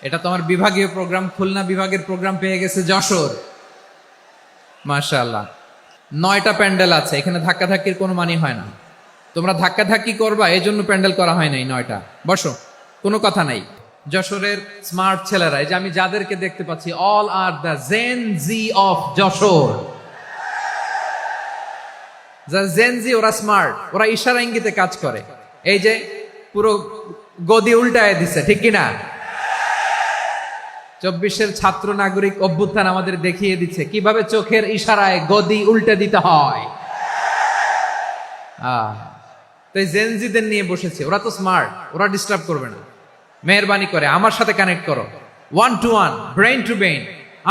এটা তো আমার বিভাগীয় প্রোগ্রাম, খুলনা বিভাগের প্রোগ্রাম পেয়ে গেছে যশোর। মাশাআল্লাহ, 9টা প্যান্ডেল আছে, এখানে ধাক্কাধাক্কির কোনো মানি হয় না। তোমরা ধাক্কাধাক্কি করবা, এই জন্য প্যান্ডেল করা হয় নাই 9টা। বসো, কোনো কথা নাই। যশোরের স্মার্ট ছেলেরা, এই যে আমি যাদেরকে দেখতে পাচ্ছি, all are the Gen Z of Jessore. Gen Z, ওরা স্মার্ট, ওরা ইশারা ইঙ্গিতে কাজ করে। এই যে পুরো গদি উল্টায় দিছে, ঠিক কিনা? 24-এর ছাত্র নাগরিক অভ্যুত্থান আমাদের দেখিয়ে দিচ্ছে কিভাবে চোখের ইশারায় গদি উল্টে দিতে হয়। তো জেনজিদের নিয়ে বসেছে, ওরা তো স্মার্ট, ওরা ডিস্টার্ব করবে না। মেহরবানি করে আমার সাথে কানেক্ট করো, 1 to 1, brain to brain,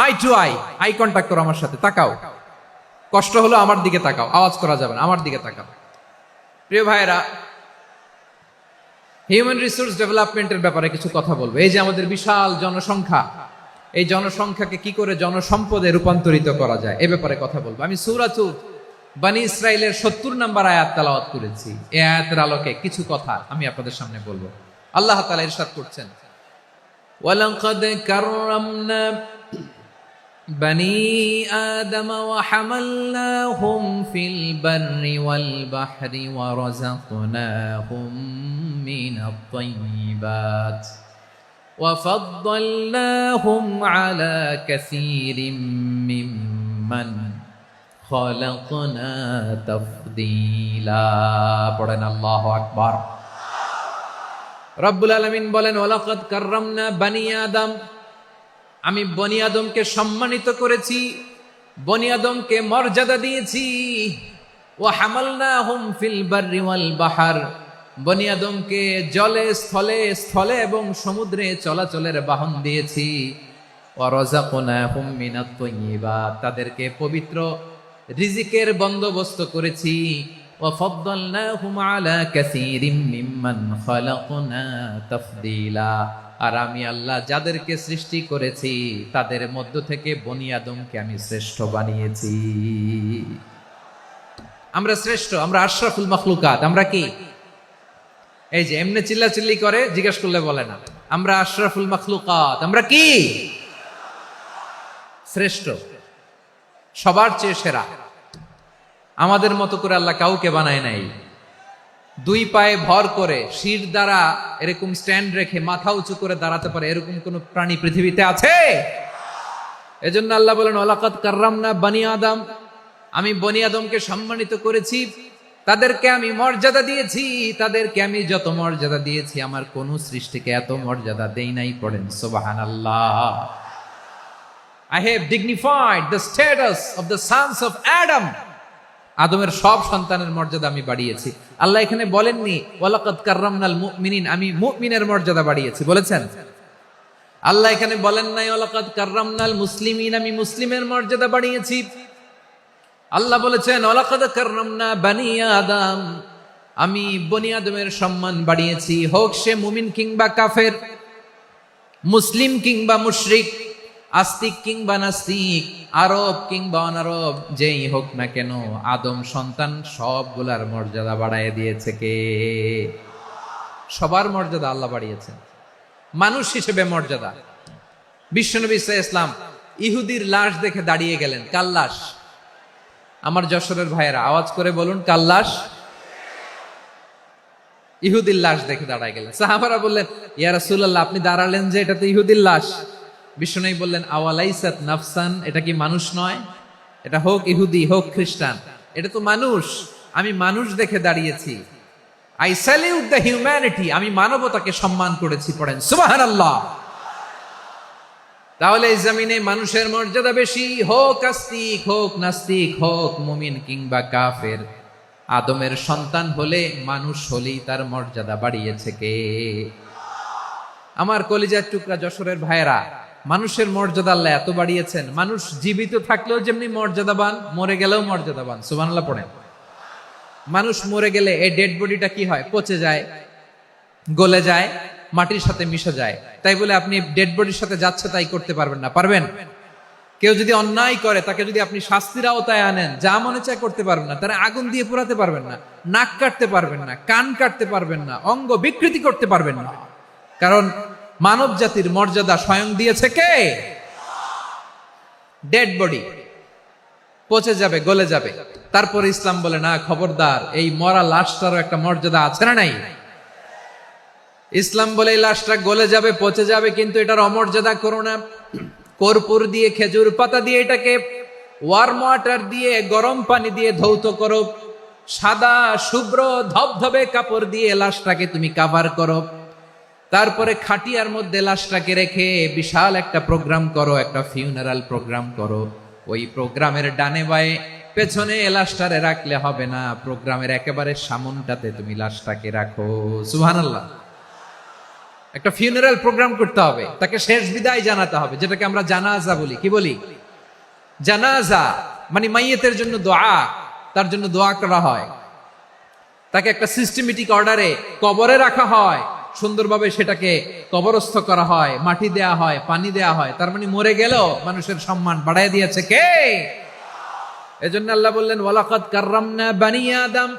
eye to eye, eye contact করো আমার সাথে। তাকাও, কষ্ট হলো আমার দিকে তাকাও, আওয়াজ করা যাবে না, আমার দিকে তাকাও। প্রিয় ভাইয়েরা, হিউম্যান রিসোর্স ডেভেলপমেন্টের ব্যাপারে কিছু কথা বলবো। এই যে আমাদের বিশাল জনসংখ্যা, এই জনসংখ্যাকে কি করে জনসম্পদে রূপান্তরিত করা যায়, এ ব্যাপারে কথা বলবো। আমি সূরাতুল বনী ইসরাইলের 70 নম্বর আয়াত তেলাওয়াত করেছি। এই আয়াতের আলোকে কিছু কথা আমি আপনাদের সামনে বলবো। আল্লাহ তাআলা ইরশাদ করছেন, ওয়ালাকাদ কাররামনা বনী আদম ওয়া হামালনাহুম ফিল বাররি ওয়াল বাহরি ওয়া রাযাকনাহুম মিনাত তাইয়্যিবাত ওয়া ফাদ্দালনাহুম আলা কাসীরিম মিম্মান খালাকনা তাফদীলা। পড়েন আল্লাহু আকবার। রব্বুল আলামিন বলেন, ওয়ালাকাদ কাররামনা বনী আদম, আমি বনী আদমকে সম্মানিত করেছি, বনী আদমকে মর্যাদা দিয়েছি। ওয়া হামালনাহুম ফিল বাররি ওয়াল বাহর, বনী আদমকে জলে স্থলে, স্থলে এবং সমুদ্রে চলাচলের বাহন দিয়েছি। ওয়া রাযাকনাহুম মিনাত তাইয়্যিবাত, তাদেরকে পবিত্র রিজিকের বন্দোবস্ত করেছি। ওয়া ফাদ্দালনাহুম আলা কাসীরিম মিম্মান খালাকনা তাফদীলা, আর আমি আল্লাহ যাদেরকে সৃষ্টি করেছি তাদের মধ্য থেকে বনী আদমকে আমি শ্রেষ্ঠ বানিয়েছি। আমরা শ্রেষ্ঠ, আমরা আশরাফুল মাখলুকাত। আমরা কি? এই যে এমনি চিল্লাচিল্লি করে, জিজ্ঞেস করলে বলে না। আমরা আশরাফুল মাখলুকাত, আমরা কি? শ্রেষ্ঠ, সবার চেয়ে সেরা। আমাদের মতো করে আল্লাহ কাউকে বানায় নাই। 2 পায়ে ভর করে, শির দ্বারা এরকম স্ট্যান্ড রেখে মাথা উঁচু করে দাঁড়াতে পারে এরকম কোন প্রাণী পৃথিবীতে আছে? এজন্য আল্লাহ বলেন, ওয়ালাকাদ কাররামনা বনী আদম, আমি বনী আদমকে সম্মানিত করেছি, তাদেরকে আমি মর্যাদা দিয়েছি। তাদেরকে আমি যত মর্যাদা দিয়েছি, আমার কোন সৃষ্টিকে এত মর্যাদা দেই নাই। পড়েন সুবহানাল্লাহ। I have dignified the status of the sons of Adam. আদমের সব সন্তানের মর্যাদা আমি বাড়িয়েছি। আল্লাহ এখানে বলেননি ওয়ালাকাদ কাররামনাল মুমিনিন, আমি মুমিনের মর্যাদা বাড়িয়েছি, বলেছেন? আল্লাহ এখানে বলেন নাই ওয়ালাকাদ কাররামনাল মুসলিমিন, আমি মুসলিমের মর্যাদা বাড়িয়েছি। আল্লাহ বলেছেন ওয়ালাকাদ কাররামনা বনী আদম, আমি বনী আদমের সম্মান বাড়িয়েছি। হোক সে মুমিন কিংবা কাফের, মুসলিম কিংবা মুশরিক, আস্তিক কিংবা নাস্তিক, আরব কিংবা অনারব, যেই হোক না কেন, আদম সন্তান সবগুলার মর্যাদা বাড়ায় দিয়েছে কে? সবার মর্যাদা আল্লাহ বাড়িয়েছেন। মানুষ হিসেবে মর্যাদা। বিশ্বনবী সাল্লাল্লাহু আলাইহি ওয়াসাল্লাম ইহুদির লাশ দেখে দাঁড়িয়ে গেলেন। কার লাশ? আমার যশোরের ভাইয়েরা আওয়াজ করে বলুন, কার লাশ? ইহুদির লাশ দেখে দাঁড়ায় গেলেন। সাহাবারা বললেন, ইয়া রাসূলুল্লাহ, আপনি দাঁড়ালেন যে, এটা তো ইহুদির লাশ। বিশ্বনবী বললেন, আওয়ালাইসাত নাফসান, এটা কি মানুষ নয়? এটা হোক ইহুদি হোক খ্রিস্টান, এটা তো মানুষ। আমি মানুষ দেখে দাঁড়িয়েছি। আই স্যালিউট দ্য হিউম্যানিটি, আমি মানবতাকে সম্মান করেছি। পড়েন সুবহানাল্লাহ। তাহলে এই জমিনে মানুষের মর্যাদা বেশি, হোক আস্তিক হোক নাস্তিক, হোক মুমিন কিংবা কাফের। আদমের সন্তান হলে, মানুষ হলেই তার মর্যাদা বাড়িয়েছে কে? আমার কলিজার টুকরা যশোরের ভাইয়েরা, মানুষের মর্যাদা আল্লাহ এত বাড়িয়েছেন, মানুষ জীবিত থাকলেও যেমনি মর্যাদাবান, মরে গেলেও মর্যাদাবান। সুবহানাল্লাহ পড়েন। মানুষ মরে গেলে এই ডেড বডিটা কি হয়? পচে যায়, গলে যায়, মাটির সাথে মিশে যায়। তাই বলে আপনি ডেড বডির সাথে যাচ্ছে তাই করতে পারবেন না। পারবেন? কেউ যদি অন্যায় করে, তাকে যদি আপনি শাস্তির আওতায় আনেন, যা মনে চায় করতে পারবেন না। তারা আগুন দিয়ে পোড়াতে পারবেন না, নাক কাটতে পারবেন না, কান কাটতে পারবেন না, অঙ্গ বিকৃতি করতে পারবেন না। কারণ মানব জাতির মর্যাদা স্বয়ং দিয়েছে কে? ডেড বডি পচে যাবে, গলে যাবে। তারপরে ইসলাম বলে না, খবরদার, এই মরা লাশটারও একটা মর্যাদা আছে না নাই? ইসলাম বলে এই লাশটা গলে যাবে, পচে যাবে, কিন্তু এটার অমর্যাদা করো না। কর্পূর দিয়ে, খেজুর পাতা দিয়ে, এটাকে ওয়ার্ম ওয়াটার দিয়ে, গরম পানি দিয়ে ধৌত করো। সাদা শুভ্র ধবধবে কাপড় দিয়ে লাশটাকে তুমি কাভার করো। তারপরে খাটিয়ার মধ্যে লাশটাকে রেখে বিশাল একটা প্রোগ্রাম করো, একটা ফিউনারাল প্রোগ্রাম করো। ওই প্রোগ্রামের ডানে বায়ে পেছনে লাশটারে রাখলে হবে না, প্রোগ্রামের একেবারে সামনটাতে তুমি লাশটাকে রাখো। সুবহানাল্লাহ। একটা ফিউনারাল প্রোগ্রাম করতে হবে, তাকে শেষ বিদায় জানাতে হবে, যেটাকে আমরা জানাজা বলি। কি বলি? জানাজা মানে মাইয়েতের জন্য দোয়া, তার জন্য দোয়া করা হয়, তাকে একটা সিস্টেমেটিক অর্ডারে কবরে রাখা হয়, সুন্দরভাবে সেটাকে কবরস্থ করা হয়, মাটি দেয়া হয়, পানি দেয়া হয়। তার মানে মরে গেল মানুষের সম্মান বাড়ায় দিয়েছে কে? এজন্য আল্লাহ বললেন ওয়ালাকাদ কাররামনা বানি আদম,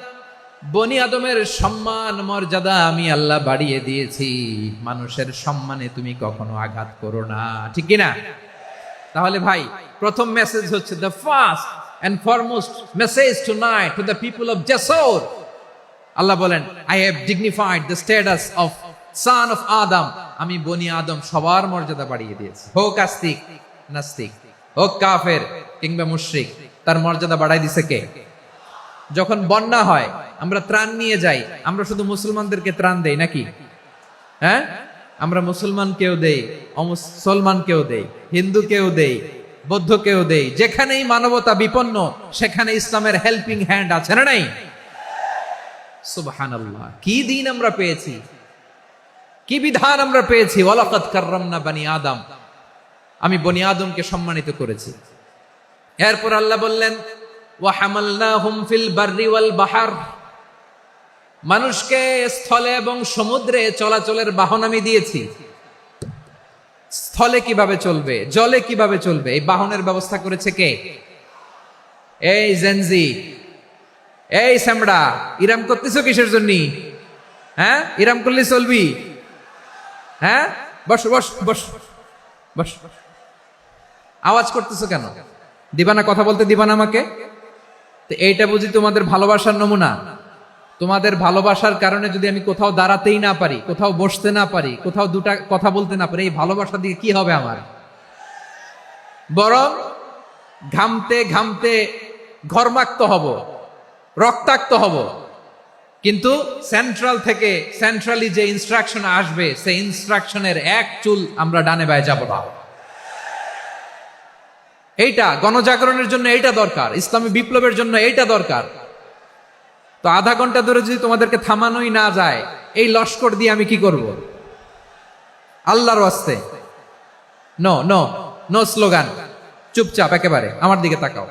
বনি আদমের সম্মান মর্যাদা আমি আল্লাহ বাড়িয়ে দিয়েছি। মানুষের সম্মানে তুমি কখনো আঘাত করো না, ঠিক কিনা? তাহলে ভাই, প্রথম মেসেজ হচ্ছে, the first and foremost message tonight to the people of Jessore. Allah বলেন, I have dignified the status of son of Adam. আমি বনি আদম সবার মর্যাদা বাড়িয়ে দিয়েছি, হোক আস্তিক নাস্তিক, হোক কাফের কিংবা মুশরিক, তার মর্যাদা বাড়াই দিছে কে? যখন বন্যা হয় আমরা ত্রাণ নিয়ে যাই, আমরা শুধু মুসলমানদেরকে ত্রাণ দেই নাকি? হ্যাঁ, আমরা মুসলমান কেউ দেই, অমুসলমান কেউ দেই, হিন্দু কেউ দেই, বৌদ্ধ কেউ দেই। যেখানেই মানবতা বিপন্ন সেখানে ইসলামের হেল্পিং হ্যান্ড আছে না নাই? সুবহানাল্লাহ। কি দিন আমরা পেয়েছি, কি বিধান আমরা পেয়েছি। ওয়ালাকাদ কাররামনা বানি আদম, আমি বনি আদমকে সম্মানিত করেছি। এরপর আল্লাহ বললেন ওয়া হামালনাহুম ফিল বাররি ওয়াল বাহর, মানুষকে স্থলে এবং সমুদ্রে চলাচলের বাহন আমি দিয়েছি। স্থলে কিভাবে চলবে, জলে কিভাবে চলবে, এই বাহনের ব্যবস্থা করেছে কে? এই জেনজি, এই সামড়া, ইরাম করতেছো কিসের জন্য? হ্যাঁ, ইরাম করলে চলবি? হ্যাঁ, বস বস বস বস। আওয়াজ করতেছো কেন? দিবানা, কথা বলতে দিবানা আমাকে? তো এইটা বুঝি তোমাদের ভালোবাসার নমুনা? তোমাদের ভালোবাসার কারণে যদি আমি কোথাও দাঁড়াতেই না পারি, কোথাও বসতে না পারি, কোথাও দুটা কথা বলতে না পারি, এই ভালোবাসা দিয়ে কি হবে আমার? বরং ঘামতে ঘামতে ঘর্মাক্ত হব, রক্তাক্ত হব। কিন্তু সেন্ট্রাল থেকে, সেন্ট্রালি যে ইনস্ট্রাকশন আসবে, সেই ইনস্ট্রাকশনের এক চুল আমরা ডানে বায়ে যাব না। এইটা গণজাগরণের জন্য এইটা দরকার, ইসলামী বিপ্লবের জন্য এইটা দরকার। তো আধা ঘন্টা ধরে যদি তোমাদেরকে থামানোই না যায়, এই লস্কর দিয়ে আমি কি করব? আল্লাহর ওয়াস্তে নো নো নো স্লোগান, চুপচাপ একেবারে আমার দিকে তাকাও।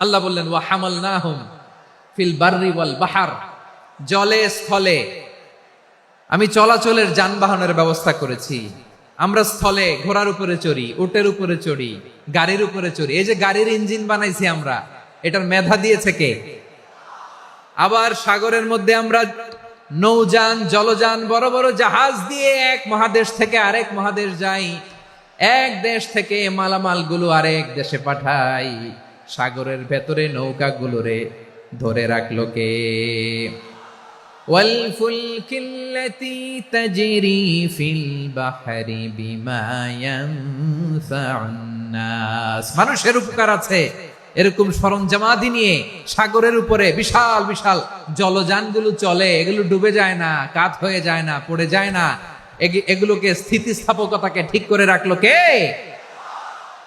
আল্লাহ বললেন ওয়া হামালনাহুম ফিল বাররি ওয়াল বাহর, জলে স্থলে আমি চলাচলের যানবাহনের ব্যবস্থা করেছি। আমরা স্থলে ঘোড়ার উপরে চড়ি, উটের উপরে চড়ি, গাড়ির উপরে চড়ি। এই যে গাড়ির ইঞ্জিন বানাইছি আমরা, এটার মেধা দিয়েছে কে? আবার সাগরের মধ্যে আমরা নৌযান, জলযান, বড় বড় জাহাজ দিয়ে এক মহাদেশ থেকে আরেক মহাদেশ যাই, এক দেশ থেকে মালামাল গুলো আরেক দেশে পাঠাই। সাগরের ভেতরে নৌকাগুলোরে ধরে রাখলো কে? ওয়ালফুলকিল্লাতী তাজরি ফিল বাহরি বিমা ইয়ানফাউন নাস, মানুষের উপকার আছে এরকম সরঞ্জামাদি নিয়ে সাগরের উপরে বিশাল বিশাল জলযানগুলো চলে। এগুলো ডুবে যায় না, কাত হয়ে যায় না, পড়ে যায় না। এগুলোকে স্থিতিস্থাপকতাকে ঠিক করে রাখলো কে?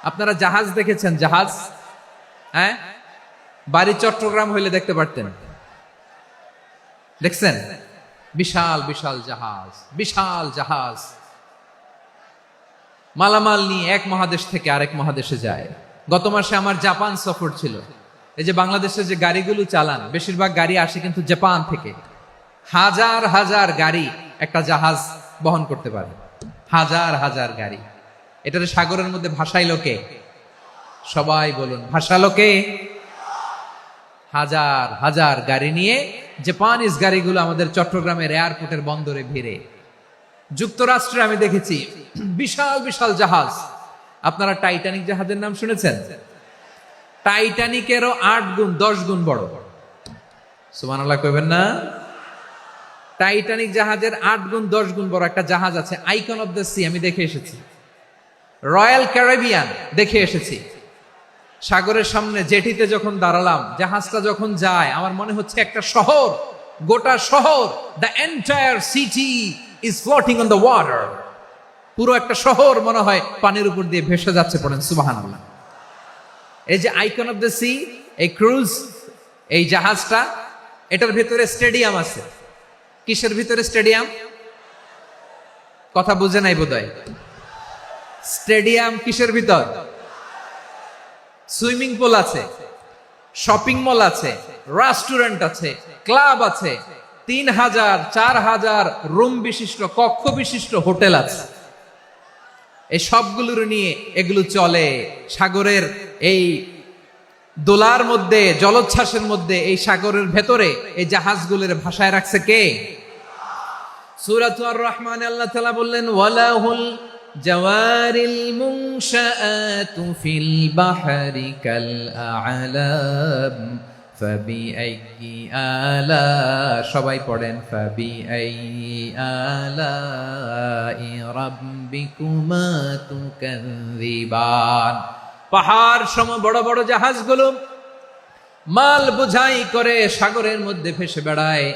আপনারা জাহাজ দেখেছেন? জাহাজ, হ্যাঁ, বাড়ি চট্টগ্রাম হইলে দেখতে পারতেন। দেখছেন? বিশাল বিশাল জাহাজ, বিশাল জাহাজ মালামাল নিয়ে এক মহাদেশ থেকে আরেক মহাদেশে যায়। গত মাসে আমার জাপান সফর ছিল। এই যে বাংলাদেশে যে গাড়িগুলো চালান, বেশিরভাগ গাড়ি আসে কিন্তু জাপান থেকে। হাজার হাজার গাড়ি একটা জাহাজ বহন করতে পারে, হাজার হাজার গাড়ি। এটার সাগরের মধ্যে ভাসাইলো কে? সবাই বলুন, ভাসালো কে? হাজার হাজার গাড়ি নিয়ে জাপানিজ গাড়িগুলো আমাদের চট্টগ্রামের এয়ারপোর্টের বন্দরে ভিড়ে। যুক্তরাষ্ট্রে আমি দেখেছি বিশাল বিশাল জাহাজ। আপনারা টাইটানিক জাহাজের নাম শুনেছেন? টাইটানিকেরও 8 গুণ 10 গুণ বড়। সুবহানাল্লাহ কইবেন না? টাইটানিক জাহাজের 8 গুণ 10 গুণ বড় একটা জাহাজ আছে, আইকন অফ দ্য সি, আমি দেখে এসেছি। রয়্যাল ক্যারিবিয়ান দেখে এসেছি। সাগরের সামনে জেটিতে যখন দাঁড়ালাম, জাহাজটা যখন যায়, আমার মনে হচ্ছে একটা শহর, গোটা শহর, the entire city is floating on the water. পুরো একটা শহর মনে হয় পানির উপর দিয়ে ভেসে যাচ্ছে। পড়েন সুবহানাল্লাহ। এই যে আইকন অফ দ্য সি, এই ক্রুজ, এই জাহাজটা, এটার ভিতরে স্টেডিয়াম আছে। কিসের ভিতরে স্টেডিয়াম? কথা বুঝে নাই বোধহয়। স্টেডিয়াম কিসের ভিতর? সুইমিং পুল আছে, শপিং মল আছে, রেস্টুরেন্ট আছে, ক্লাব আছে, 3000 4000 রুম বিশিষ্ট, কক্ষ বিশিষ্ট হোটেল আছে। এই সবগুলোর নিয়ে এগুলো চলে সাগরের এই দোলার মধ্যে, জলোচ্ছ্বাসের মধ্যে। এই সাগরের ভেতরে এই জাহাজগুলোর ভাষায় রাখছে কে? সূরা আর রহমানে আল্লাহ তাআলা বললেন, ওয়ালাহুল জাওয়ারিল মুনশাআতু ফিল বাহরি কাল আ'লাম ফাবিআইয়ি আলা, সবাই পড়েন, ফাবিআইয়ি আলাই রাব্বিকুমা তুকাযিবান। পাহাড় সম বড় বড় জাহাজগুলো মাল বোঝাই করে সাগরের মধ্যে ভেসে বেড়ায়।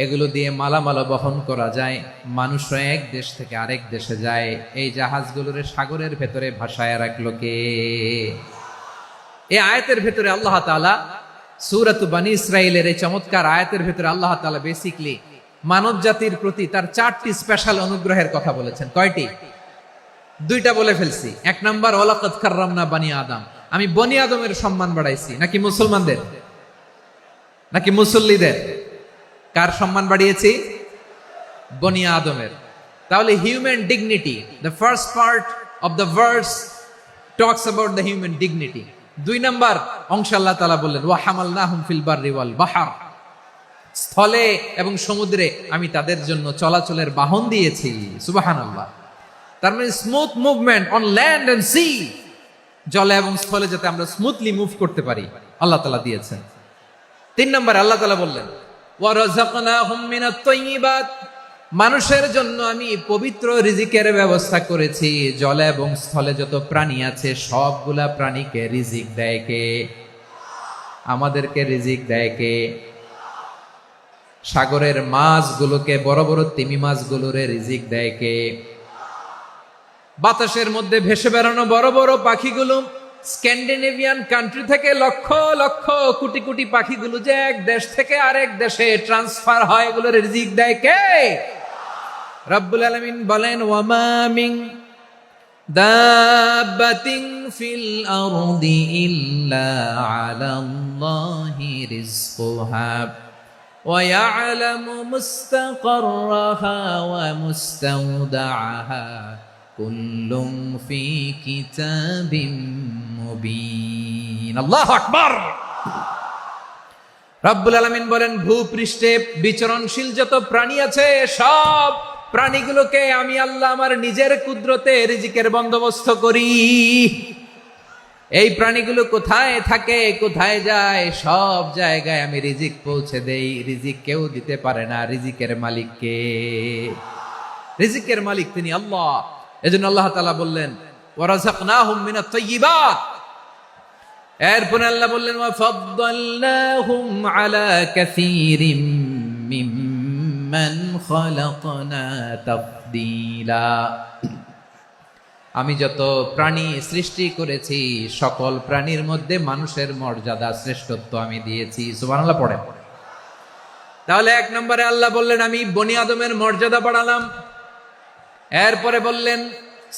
এগুলো দিয়ে মালামাল বহন করা যায়, মানুষরা এক দেশ থেকে আরেক দেশে যায়। এই জাহাজগুলোর সাগরের ভেতরে ভাসায় রাখলো কে? এই আয়াতের ভেতরে আল্লাহ তাআলা সূরাত বনী ইসরাঈলের এই চমৎকার আয়াতের ভেতরে আল্লাহ তাআলা বেসিক্যালি মানব জাতির প্রতি তার 4টি স্পেশাল অনুগ্রহের কথা বলেছেন। কয়টি? 2টা বলে ফেলছি। 1 নাম্বার, ওয়ালাকাদ কাররামনা বানি আদম, আমি বনি আদমের সম্মান বাড়াইছি। নাকি মুসলমানদের? নাকি মুসল্লিদের? কার সম্মান বাড়িয়েছি? বনি আদমের। তাহলে human dignity, the first part of the verse talks about the human dignity. 2 number অংশ আল্লাহ তাআলা বললেন, ওয়া হামালনাহুম ফিল বাররি ওয়াল বাহর, স্থলে এবং সমুদ্রে আমি তাদের জন্য চলাচলের বাহন দিয়েছি। সুবহানাল্লাহ। তার মানে smooth movement on land and sea, জলে এবং স্থলে যাতে আমরা স্মুথলি মুভ করতে পারি আল্লাহ তাআলা দিয়েছেন। 3 নম্বরে আল্লাহ তাআলা বললেন, ওয়া রাযাকনাহুম মিনাত তাইয়্যিবাত, মানুষের জন্য আমি পবিত্র রিজিকের ব্যবস্থা করেছি। জলে এবং স্থলে যত প্রাণী আছে সবগুলা প্রাণীকে রিজিক দেয় কে? আমাদেরকে রিজিক দেয় কে? সাগরের মাছগুলোকে, বড় বড় তিমি মাছগুলোরে রিজিক দেয় কে? বাতাসের মধ্যে ভেসে বেড়ানো বড় বড় পাখিগুলো, স্ক্যান্ডিনেভিয়ান কান্ট্রি থেকে লক্ষ লক্ষ কোটি কোটি পাখিগুলো যে এক দেশ থেকে আরেক দেশে ট্রান্সফার হয়, এগুলোর রিজিক দেয় কে? রব্বুল আলামিন বলেন, ওয়ামা মিন দাব্বাতিন ফিল আরদি ইল্লা আলাল্লাহি রিজকুহা ওয়া ইয়ালামু মুস্তাকাররাহা ওয়া মুস্তাওদাআহা কুল্লুম ফি কিতাবিম মুবিন। আল্লাহু আকবার। রব্বুল আলামিন বলেন, ভূপৃষ্ঠে বিচরণশীল যত প্রাণী আছে সব প্রাণীগুলোকে আমি আল্লাহ আমার নিজের কুদরতে রিজিকের বন্দোবস্ত করি। এই প্রাণীগুলো কোথায় থাকে, কোথায় যায়, সব জায়গায় আমি রিজিক পৌঁছে দেই। রিজিক কেউ দিতে পারে না, রিজিকের মালিক কে? রিজিকের মালিক তিনি আল্লাহ। এজন্য আল্লাহ তাআলা বললেন, ওয়া রাযাকনাহুম মিনাত তাইয়্যিবাত। এরপর আল্লাহ বললেন, ওয়া ফাদ্দালনাহুম আলা কাসীরিম মিম্মান খালাকনা তাফদীলা। আমি যত প্রাণী সৃষ্টি করেছি সকল প্রাণীর মধ্যে মানুষের মর্যাদা, শ্রেষ্ঠত্ব আমি দিয়েছি। সুবহানাল্লাহ পড়েন। তাহলে 1 নম্বরে আল্লাহ বললেন, আমি বনি আদমের মর্যাদা বাড়ালাম। এরপরে বললেন,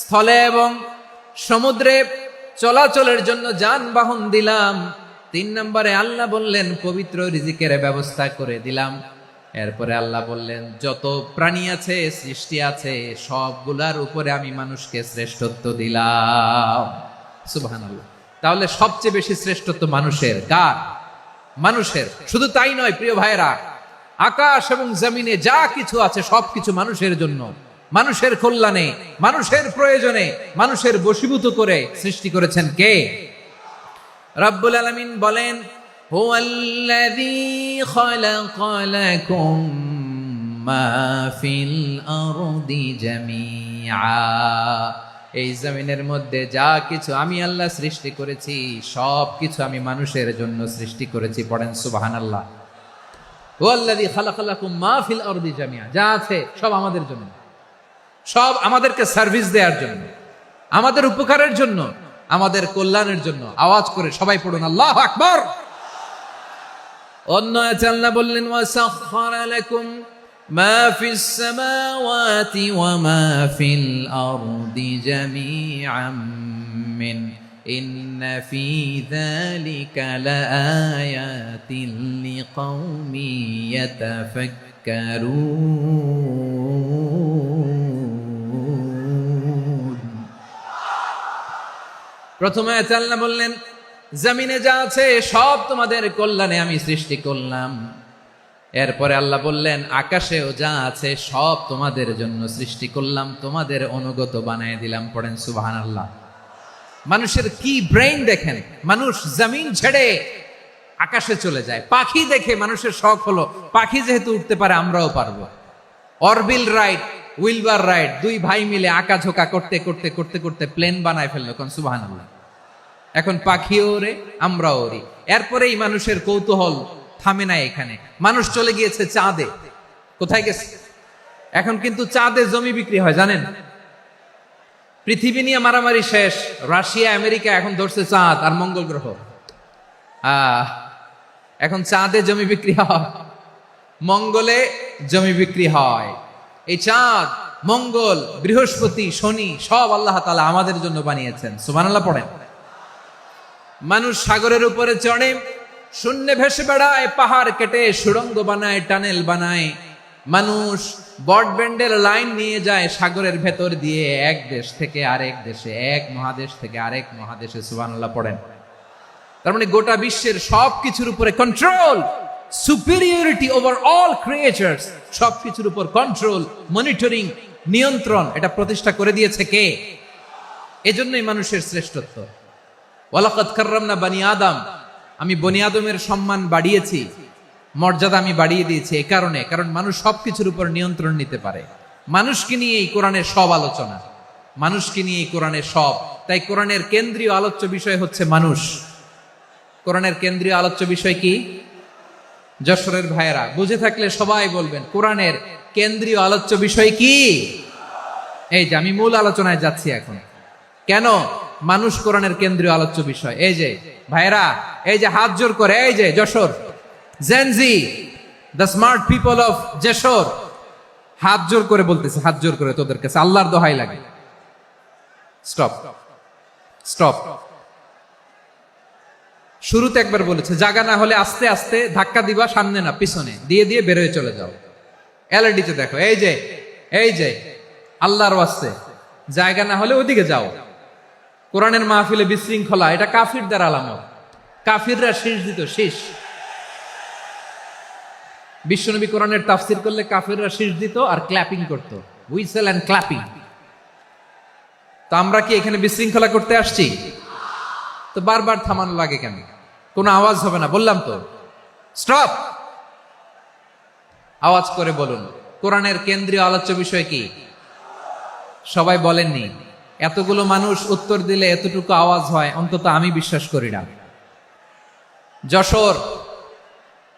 স্থলে এবং সমুদ্রে চলাচলের জন্য যানবাহন দিলাম। 3 নম্বরে আল্লাহ বললেন, পবিত্র রিজিকের ব্যবস্থা করে দিলাম। এরপরে আল্লাহ বললেন, যত প্রাণী আছে, সৃষ্টি আছে, সবগুলার উপরে আমি মানুষকে শ্রেষ্ঠত্ব দিলাম। সুবহানাল্লাহ। তাহলে সবচেয়ে বেশি শ্রেষ্ঠত্ব মানুষের। কার? মানুষের। শুধু তাই নয় প্রিয় ভাইরা, আকাশ এবং জমিনে যা কিছু আছে সবকিছু মানুষের জন্য। মানুষের কল্যাণে, মানুষের প্রয়োজনে, মানুষের বশীভূত করে সৃষ্টি করেছেন কে? রব্বুল আলামিন বলেন, হুয়াল্লাযী খালাকা লাকুম মা ফিল আরদি জামিআ। এই জমিনের মধ্যে যা কিছু আমি আল্লাহ সৃষ্টি করেছি, সব কিছু আমি মানুষের জন্য সৃষ্টি করেছি। পড়েন সুবহানাল্লাহ। হুয়াল্লাযী খালাকা লাকুম মা ফিল আরদি জামিআ, যা আছে সব আমাদের জন্য, সব আমাদেরকে সার্ভিস দেওয়ার জন্য, আমাদের উপকারের জন্য, আমাদের কল্যাণের জন্য। আওয়াজ করে সবাই পড়ুন আল্লাহু আকবার। অন্য আয়াতে আল্লাহ বললেন, ওয়াসাখখারা লাকুম মা ফিস সামাওয়াতি ওয়া মা ফিল আরদি জামিআন মিন ইন্না ফি যালিকা লাআয়াতিন লিকাউমিন ইয়াতাফাক্কারুন। প্রথমে আয়াতে আল্লাহ বললেন, জমিনে যা আছে সব তোমাদের কল্যাণে আমি সৃষ্টি করলাম। এরপরে আল্লাহ বললেন, আকাশেও যা আছে সব তোমাদের জন্য সৃষ্টি করলাম, তোমাদের অনুগত বানায় দিলাম। পড়েন সুবহানাল্লাহ। মানুষের কি ব্রেইন দেখেন, মানুষ জমিন ছেড়ে আকাশে চলে যায়। পাখি দেখে মানুষের শখ হলো, পাখি যেহেতু উঠতে পারে আমরাও পারবো। অরবিল রাইট, উইলবার রাইট, দুই ভাই মিলে আঁকাঝোঁকা করতে করতে করতে করতে প্লেন বানায় ফেললো। কোন সুবহানাল্লাহ। এখন পাখিও ওরে, আমরাও ওরি। এরপরেই মানুষের কৌতূহল থামে না এখানে। মানুষ চলে গিয়েছে চাঁদে। কোথায় গেছে? এখন কিন্তু চাঁদে জমি বিক্রি হয়, জানেন? পৃথিবী নিয়ে মারামারি শেষ। রাশিয়া আমেরিকা এখন ধরছে চাঁদ আর মঙ্গল গ্রহ। এখন চাঁদে জমি বিক্রি হয়, মঙ্গলে জমি বিক্রি হয়। এই চাঁদ, মঙ্গল, বৃহস্পতি, শনি সব আল্লাহ তাআলা আমাদের জন্য বানিয়েছেন। সুবহানাল্লাহ পড়েন। মানুষ সাগরের উপরে চড়ে, শূন্যে ভেসে বেড়ায়, পাহাড় কেটে সুড়ঙ্গ বানায়, টানেল বানায়। মানুষ ব্রডব্যান্ডের লাইন নিয়ে যায় সাগরের ভেতর দিয়ে, এক দেশ থেকে আরেক দেশে, এক মহাদেশ থেকে আরেক মহাদেশে। সুবহানাল্লাহ পড়েন। তার মানে গোটা বিশ্বের সবকিছুর উপরে control, superiority over all creatures, সবকিছুর উপর কন্ট্রোল, মনিটরিং, নিয়ন্ত্রণ, এটা প্রতিষ্ঠা করে দিয়েছে কে? এজন্যই মানুষের শ্রেষ্ঠত্ব। ওয়ালাকাদ কাররামনা বানি আদম, আমি বনি আদমের সম্মান বাড়িয়েছি, মর্যাদা আমি বাড়িয়ে দিয়েছি। এই কারণে, কারণ মানুষ সবকিছুর উপর নিয়ন্ত্রণ নিতে পারে। মানুষকে নিয়ে এই কোরআনের সব আলোচনা, মানুষকে নিয়ে এই কোরআনের সব। তাই কোরআনের কেন্দ্রীয় আলোচ্য বিষয় হচ্ছে মানুষ। কোরআনের কেন্দ্রীয় আলোচ্য বিষয় কি? যশোরের ভাইয়েরা বুঝে থাকলে সবাই বলবেন, কোরআনের কেন্দ্রীয় আলোচ্য বিষয় কি? এই যে আমি মূল আলোচনায় যাচ্ছি এখন। কেন মানুষ কোরআনের কেন্দ্রীয় আলোচ্য বিষয়? এই যে ভাইয়েরা, এই যে হাত জোর করে, এই যে Jessore Gen Z, the smart people of Jessore, হাত জোর করে বলতেছে, হাত জোর করে তোদের কাছে আল্লাহর দোহাই লাগে, স্টপ স্টপ। শুরুতে একবার বলেছে, জায়গা না হলে আস্তে আস্তে ধাক্কা দিবা, সামনে না পিছনে, দিয়ে দিয়ে বেরোয় চলে যাও। এলইডিতে দেখো, এই যে এই যে আল্লাহর ওয়াস্তে জায়গা না হলে ওদিকে যাও। কোরআনের মাহফিলে বিশৃঙ্খলা, এটা কাফিরদের আলামত। কাফিররা শীষ দিত, শীষ। বিশ্বনবী কোরআনের তাফসির করলে কাফিররা শীষ দিত আর ক্ল্যাপিং করত, হুইসেল এন্ড ক্ল্যাপিং। তো আমরা কি এখানে বিশৃঙ্খলা করতে আসছি? তো বারবার থামানো লাগে কেন? কোনো আওয়াজ হবে না, বললাম তো, স্টপ। আওয়াজ করে বলুন, কোরআনের কেন্দ্রীয় আলোচ্য বিষয় কি? সবাই বলেননি। এতগুলো মানুষ উত্তর দিলে এতটুকু আওয়াজ হয়, অন্তত আমি বিশ্বাস করি না। যশোর,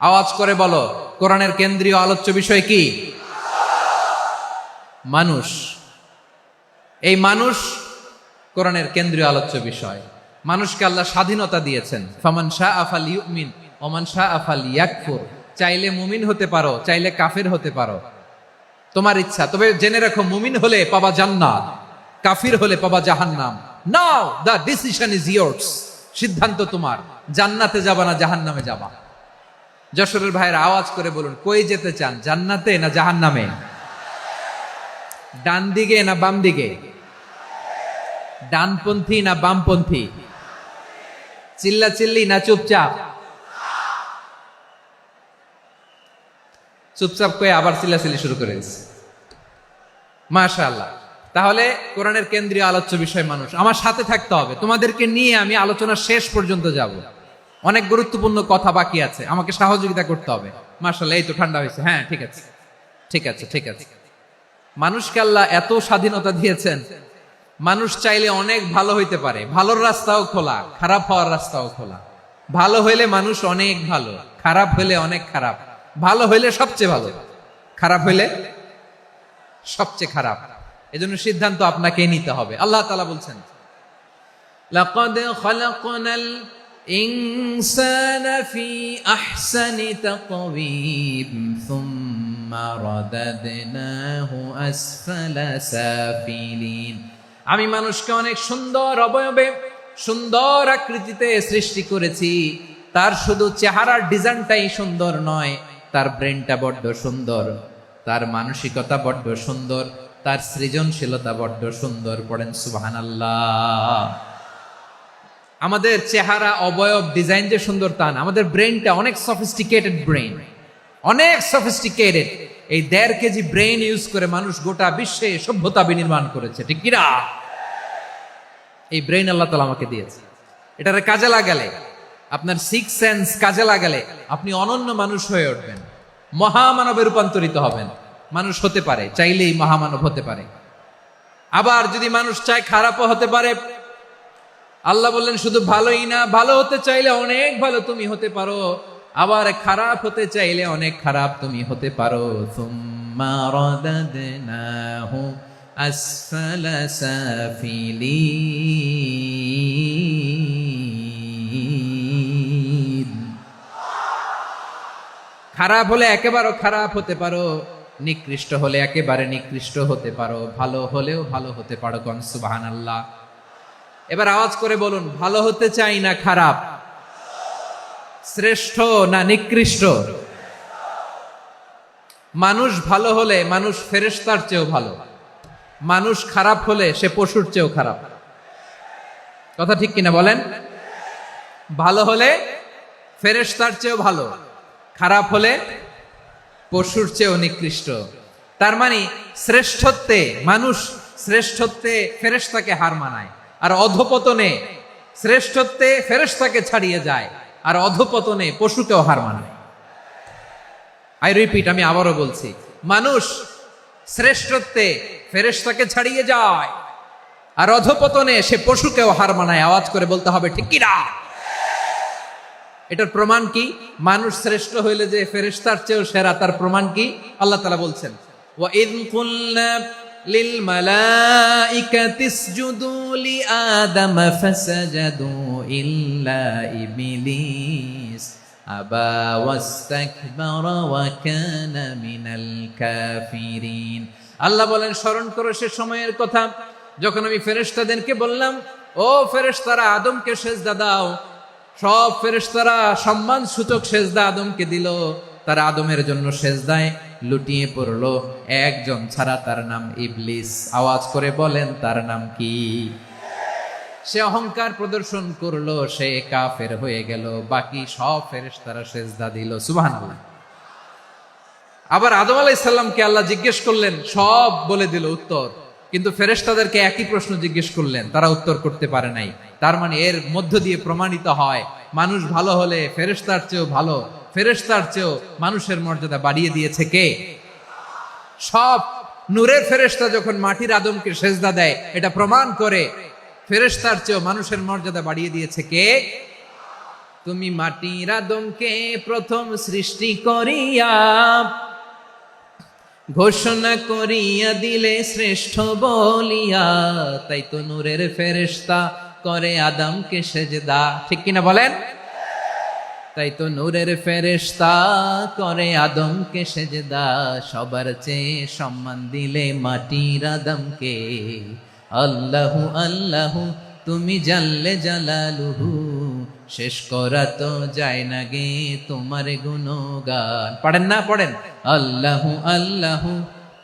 আওয়াজ করে বলো, কোরআনের কেন্দ্রীয় আলোচ্য বিষয় কি? মানুষ। এই মানুষ কোরআনের কেন্দ্রীয় আলোচ্য বিষয়। মানুষকে আল্লাহ স্বাধীনতা দিয়েছেন। ফামান শাআ ফালইউমিন ওয়া মান শাআ ফালইয়াকফুর। চাইলে মুমিন হতে পারো, চাইলে কাফের হতে পারো, তোমার ইচ্ছা। তবে জেনে রাখো, মুমিন হলে পাবা জান্নাত, কাফির হলে পাবা জাহান্নাম। নাও দ্য ডিসিশন ইজ ইয়ার্স। সিদ্ধান্ত তোমার, জান্নাতে যাবা না জাহান্নামে যাবা। যশোরের ভাইয়ের আওয়াজ করে বলুন, কই যেতে চান, জান্নাতে না জাহান্নামে? ডান দিকে না বাম দিকে? ডানপন্থী না বামপন্থী? চিল্লা চিল্লি না চুপচাপ? চুপচাপ কয়ে আবার চিল্লাচিল্লি শুরু করে দিচ্ছে। মাশাআল্লাহ। তাহলে কোরআনের কেন্দ্রীয় আলোচ্য বিষয় মানুষ। আমার সাথে থাকতে হবে, তোমাদেরকে নিয়ে আমি আলোচনা শেষ পর্যন্ত যাব। অনেক গুরুত্বপূর্ণ কথা বাকি আছে, আমাকে সহযোগিতা করতে হবে। মাশাআল্লাহ, এই তো ঠান্ডা হয়েছে। হ্যাঁ, ঠিক আছে ঠিক আছে ঠিক আছে। মানুষকে আল্লাহ এত স্বাধীনতা দিয়েছেন, মানুষ চাইলে অনেক ভালো হইতে পারে। ভালোর রাস্তাও খোলা, খারাপ হওয়ার রাস্তাও খোলা। ভালো হইলে মানুষ অনেক ভালো, খারাপ হইলে অনেক খারাপ। ভালো হইলে সবচেয়ে ভালো, খারাপ হইলে সবচেয়ে খারাপ। এজন্য সিদ্ধান্ত আপনাকে নিতে হবে। আল্লাহ তাআলা বলছেন, লাকাদ খালাকনাল ইনসানা ফি আহসানি তাকওয়িম সুম্মা রাদাদনাহু আসফালা সাফিলিন। আমি মানুষকে অনেক সুন্দর অবয়বে, সুন্দর আকৃতিতে সৃষ্টি করেছি। তার শুধু চেহারার ডিজাইনটাই সুন্দর নয়, তার ব্রেনটা বড্ড সুন্দর, তার মানসিকতা বড্ড সুন্দর, তার সৃজনশীলতা বড্ড সুন্দর। পড়েন সুবহানাল্লাহ। আমাদের চেহারা, অবয়ব, ডিজাইন যে সুন্দর তা না, আমাদের ব্রেনটা অনেক সফিস্টিকেটেড ব্রেন, অনেক সফিস্টিকেটেড। এই 1.5 কেজি ব্রেন ইউজ করে মানুষ গোটা বিশ্বে সভ্যতা বিনির্মাণ করেছে, ঠিক কিনা? এই ব্রেন আল্লাহ তাআলা আমাকে দিয়েছে। এটারে কাজে লাগালে, আপনার 6 সেন্স কাজে লাগালে আপনি অনন্য মানুষ হয়ে উঠবেন, মহামানবে রূপান্তরিত হবেন। মানুষ হতে পারে, চাইলেই মহামানব হতে পারে। আবার যদি মানুষ চায় খারাপও হতে পারে। আল্লাহ বললেন শুধু ভালোই না, ভালো হতে চাইলে অনেক ভালো তুমি হতে পারো, আবার খারাপ হতে চাইলে অনেক খারাপ তুমি হতে পারো। সুম্মা রাদাদনাহু আসফালা সাফিলিন। খারাপ হলে একেবারে খারাপ হতে পারো, নিকৃষ্ট হলে একেবারে নিকৃষ্ট হতে পারো, ভালো হলেও ভালো হতে পারো। কোন সুবহানাল্লাহ। এবার আওয়াজ করে বলুন, ভালো হতে চাই না খারাপ? শ্রেষ্ঠ না নিকৃষ্ট? মানুষ ভালো হলে মানুষ ফেরেশতার চেয়েও ভালো, মানুষ খারাপ হলে সে পশুর চেয়েও খারাপ। কথা ঠিক কিনা বলেন? ভালো হলে ফেরেশতার চেয়েও ভালো, খারাপ হলে পশুর চেয়েও নিকৃষ্ট। তার মানে শ্রেষ্ঠত্বে মানুষ, শ্রেষ্ঠত্বে ফেরেশতাকে হার মানায়, আর অধপতনে শ্রেষ্ঠত্বে ফেরেশতাকে ছাড়িয়ে যায়, আর অধপতনে পশুকেও হার মানায়। আই রিপিট, আমি আবারও বলছি, মানুষ শ্রেষ্ঠত্বে ফেরেশতাকে ছাড়িয়ে যায়, আর অধপতনে সে পশুকেও হার মানায়। আওয়াজ করে বলতে হবে ঠিক কি না? এটার প্রমাণ কি? মানুষ শ্রেষ্ঠ হইলে যে ফেরেশতার চেয়েও সেরা, তার প্রমাণ কি? আল্লাহ তাআলা বলছেন, ওয়া ইয কুলনা লিল মালাইকাতি ইসজুদু লি আদম ফাসাজাদু ইল্লা ইবলিস আবা ওয়াস্তাকবারা ওয়া কানা মিনাল কাফিরিন। আল্লাহ বলেন, স্মরণ করো সে সময়ের কথা যখন আমি ফেরেশতাদেরকে বললাম, ও ফেরেশতারা আদমকে সিজদা দাও। সব ফেরেশতারা সম্মান সূচক সিজদা আদমকে দিল। তারা আদমের জন্য সিজদায় লুটিয়ে পড়লো, একজন ছাড়া, তার নাম ইবলিস। আওয়াজ করে বলেন, তার নাম কি? সে অহংকার প্রদর্শন করলো, সে কাফের হয়ে গেল। বাকি সব ফেরেশতারা সিজদা দিল। সুবহানাল্লাহ। আবার আদম আলাইহিস সালামকে আল্লাহ জিজ্ঞেস করলেন, সব বলে দিল উত্তর, কিন্তু ফেরেশতাদেরকে একই প্রশ্ন জিজ্ঞেস করলেন, তারা উত্তর করতে পারে নাই। তার মানে এর মধ্য দিয়ে প্রমাণিত হয়, মানুষ ভালো হলে ফেরেশতার চেয়েও ভালো, ফেরেশতার চেয়েও মানুষের মর্যাদা বাড়িয়ে দিয়েছে কে? সব নূরের ফেরেশতা যখন মাটির আদমকে সিজদা দেয়, এটা প্রমাণ করে ফেরেশতার চেয়েও মানুষের মর্যাদা বাড়িয়ে দিয়েছে কে? তুমি মাটির আদমকে প্রথম সৃষ্টি করিয়া ঘোষণা করিয়া দিলে শ্রেষ্ঠ বলিয়া, তাই তো নূরের ফেরেশতা করে আদমকে সেজদা। ঠিক কিনা বলেন? তাই তো নূরের ফেরেশতা করে আদমকে সেজদা। সবার চেয়ে সম্মান দিলে মাটির আদমকে। আল্লাহু আল্লাহু তুমি জাল্লে জালালুহু, শেষ করা তো যায় না গে তোমার গুণগান। পড়েন না? পড়েন। আল্লাহু আল্লাহু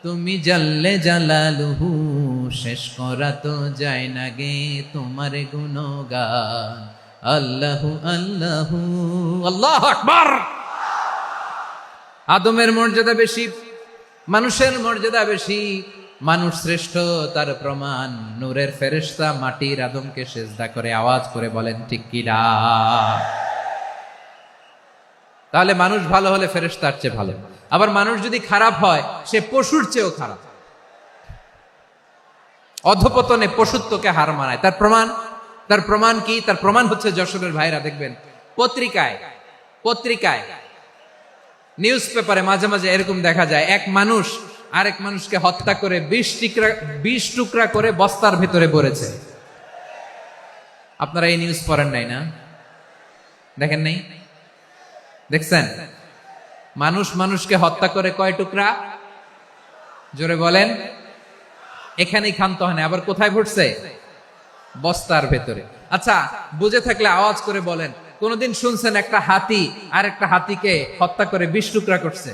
তুমি জাল্লে জালালুহু, শেষ করা তো যায় না গে তোমার গুণগান। আল্লাহু আল্লাহু আল্লাহু আকবার। আদমের মর্যাদা বেশি, মানুষের মর্যাদা বেশি, মানুষ শ্রেষ্ঠ তার প্রমাণ, নূরের ফেরেশতা মাটির আদমকে সেজদা করে আওয়াজ করে বলেন ঠিক কি না? তাহলে মানুষ ভালো হলে ফেরেশতার চেয়ে ভালো। আবার মানুষ যদি খারাপ হয় সে পশুর চেয়েও খারাপ, অধপতনে পশুত্বকে হার মানায়। তার প্রমাণ কি? তার প্রমাণ হচ্ছে যশোরের ভাইরা দেখবেন পত্রিকায় নিউজ পেপারে মাঝে মাঝে এরকম দেখা যায়, এক মানুষ আরেক মানুষকে হত্যা করে 20 টুকরা করে বস্তার ভেতরে ভরেছে। আপনারা এই নিউজ পড়েন নাই না? দেখেন নাই? দেখছেন? মানুষ মানুষকে হত্যা করে কয় টুকরা? জোরে বলেন। এখানেই ক্ষান্ত হয় না, আবার কোথায় ভরছে? বস্তার ভেতরে। আচ্ছা, বুঝে থাকলে আওয়াজ করে বলেন, কোনদিন শুনছেন একটা হাতি আর একটা হাতিকে হত্যা করে 20 টুকরা করছে,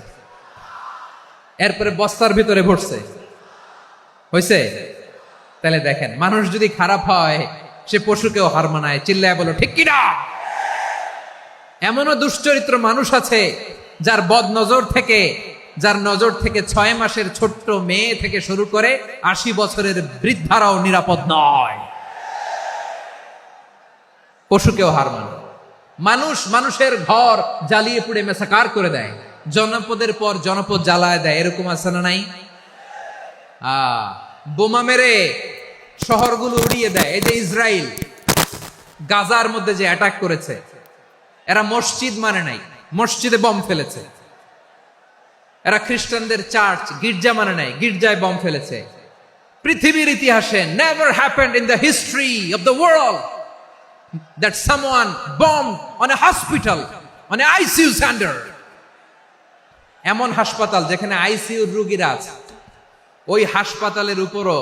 এরপরে বস্তার ভিতরে ভরছে? হয়েছে? তাহলে দেখেন, মানুষ যদি খারাপ হয় সে পশুকেও হার মানায়। চিল্লায় বলো ঠিক কিনা? এমনও দুশ্চরিত্র মানুষ আছে যার নজর থেকে 6 মাসের ছোট্ট মেয়ে থেকে শুরু করে 80 বছরের বৃদ্ধারাও নিরাপদ নয়। পশুকেও হার মানে। মানুষের ঘর জ্বালিয়ে পুড়ে মেসাকার করে দেয়, জনপদের পর জনপদ জ্বালায় দেয়, এরকম আছে না নাই? বোমা মেরে শহরগুলো উড়িয়ে দেয়। এই যে ইসরায়েল গাজার মধ্যে যে অ্যাটাক করেছে, এরা মসজিদ মানে নাই, মসজিদে বম ফেলেছে। এরা খ্রিস্টানদের চার্চ গির্জা মানে নাই, গির্জায় বম ফেলেছে। পৃথিবীর ইতিহাসে never happened in the history of the world that someone bombed on a hospital, on a ICU center. এমন হাসপাতাল যেখানে আইসিইউ রোগীরা আছে, ওই হাসপাতালের উপরও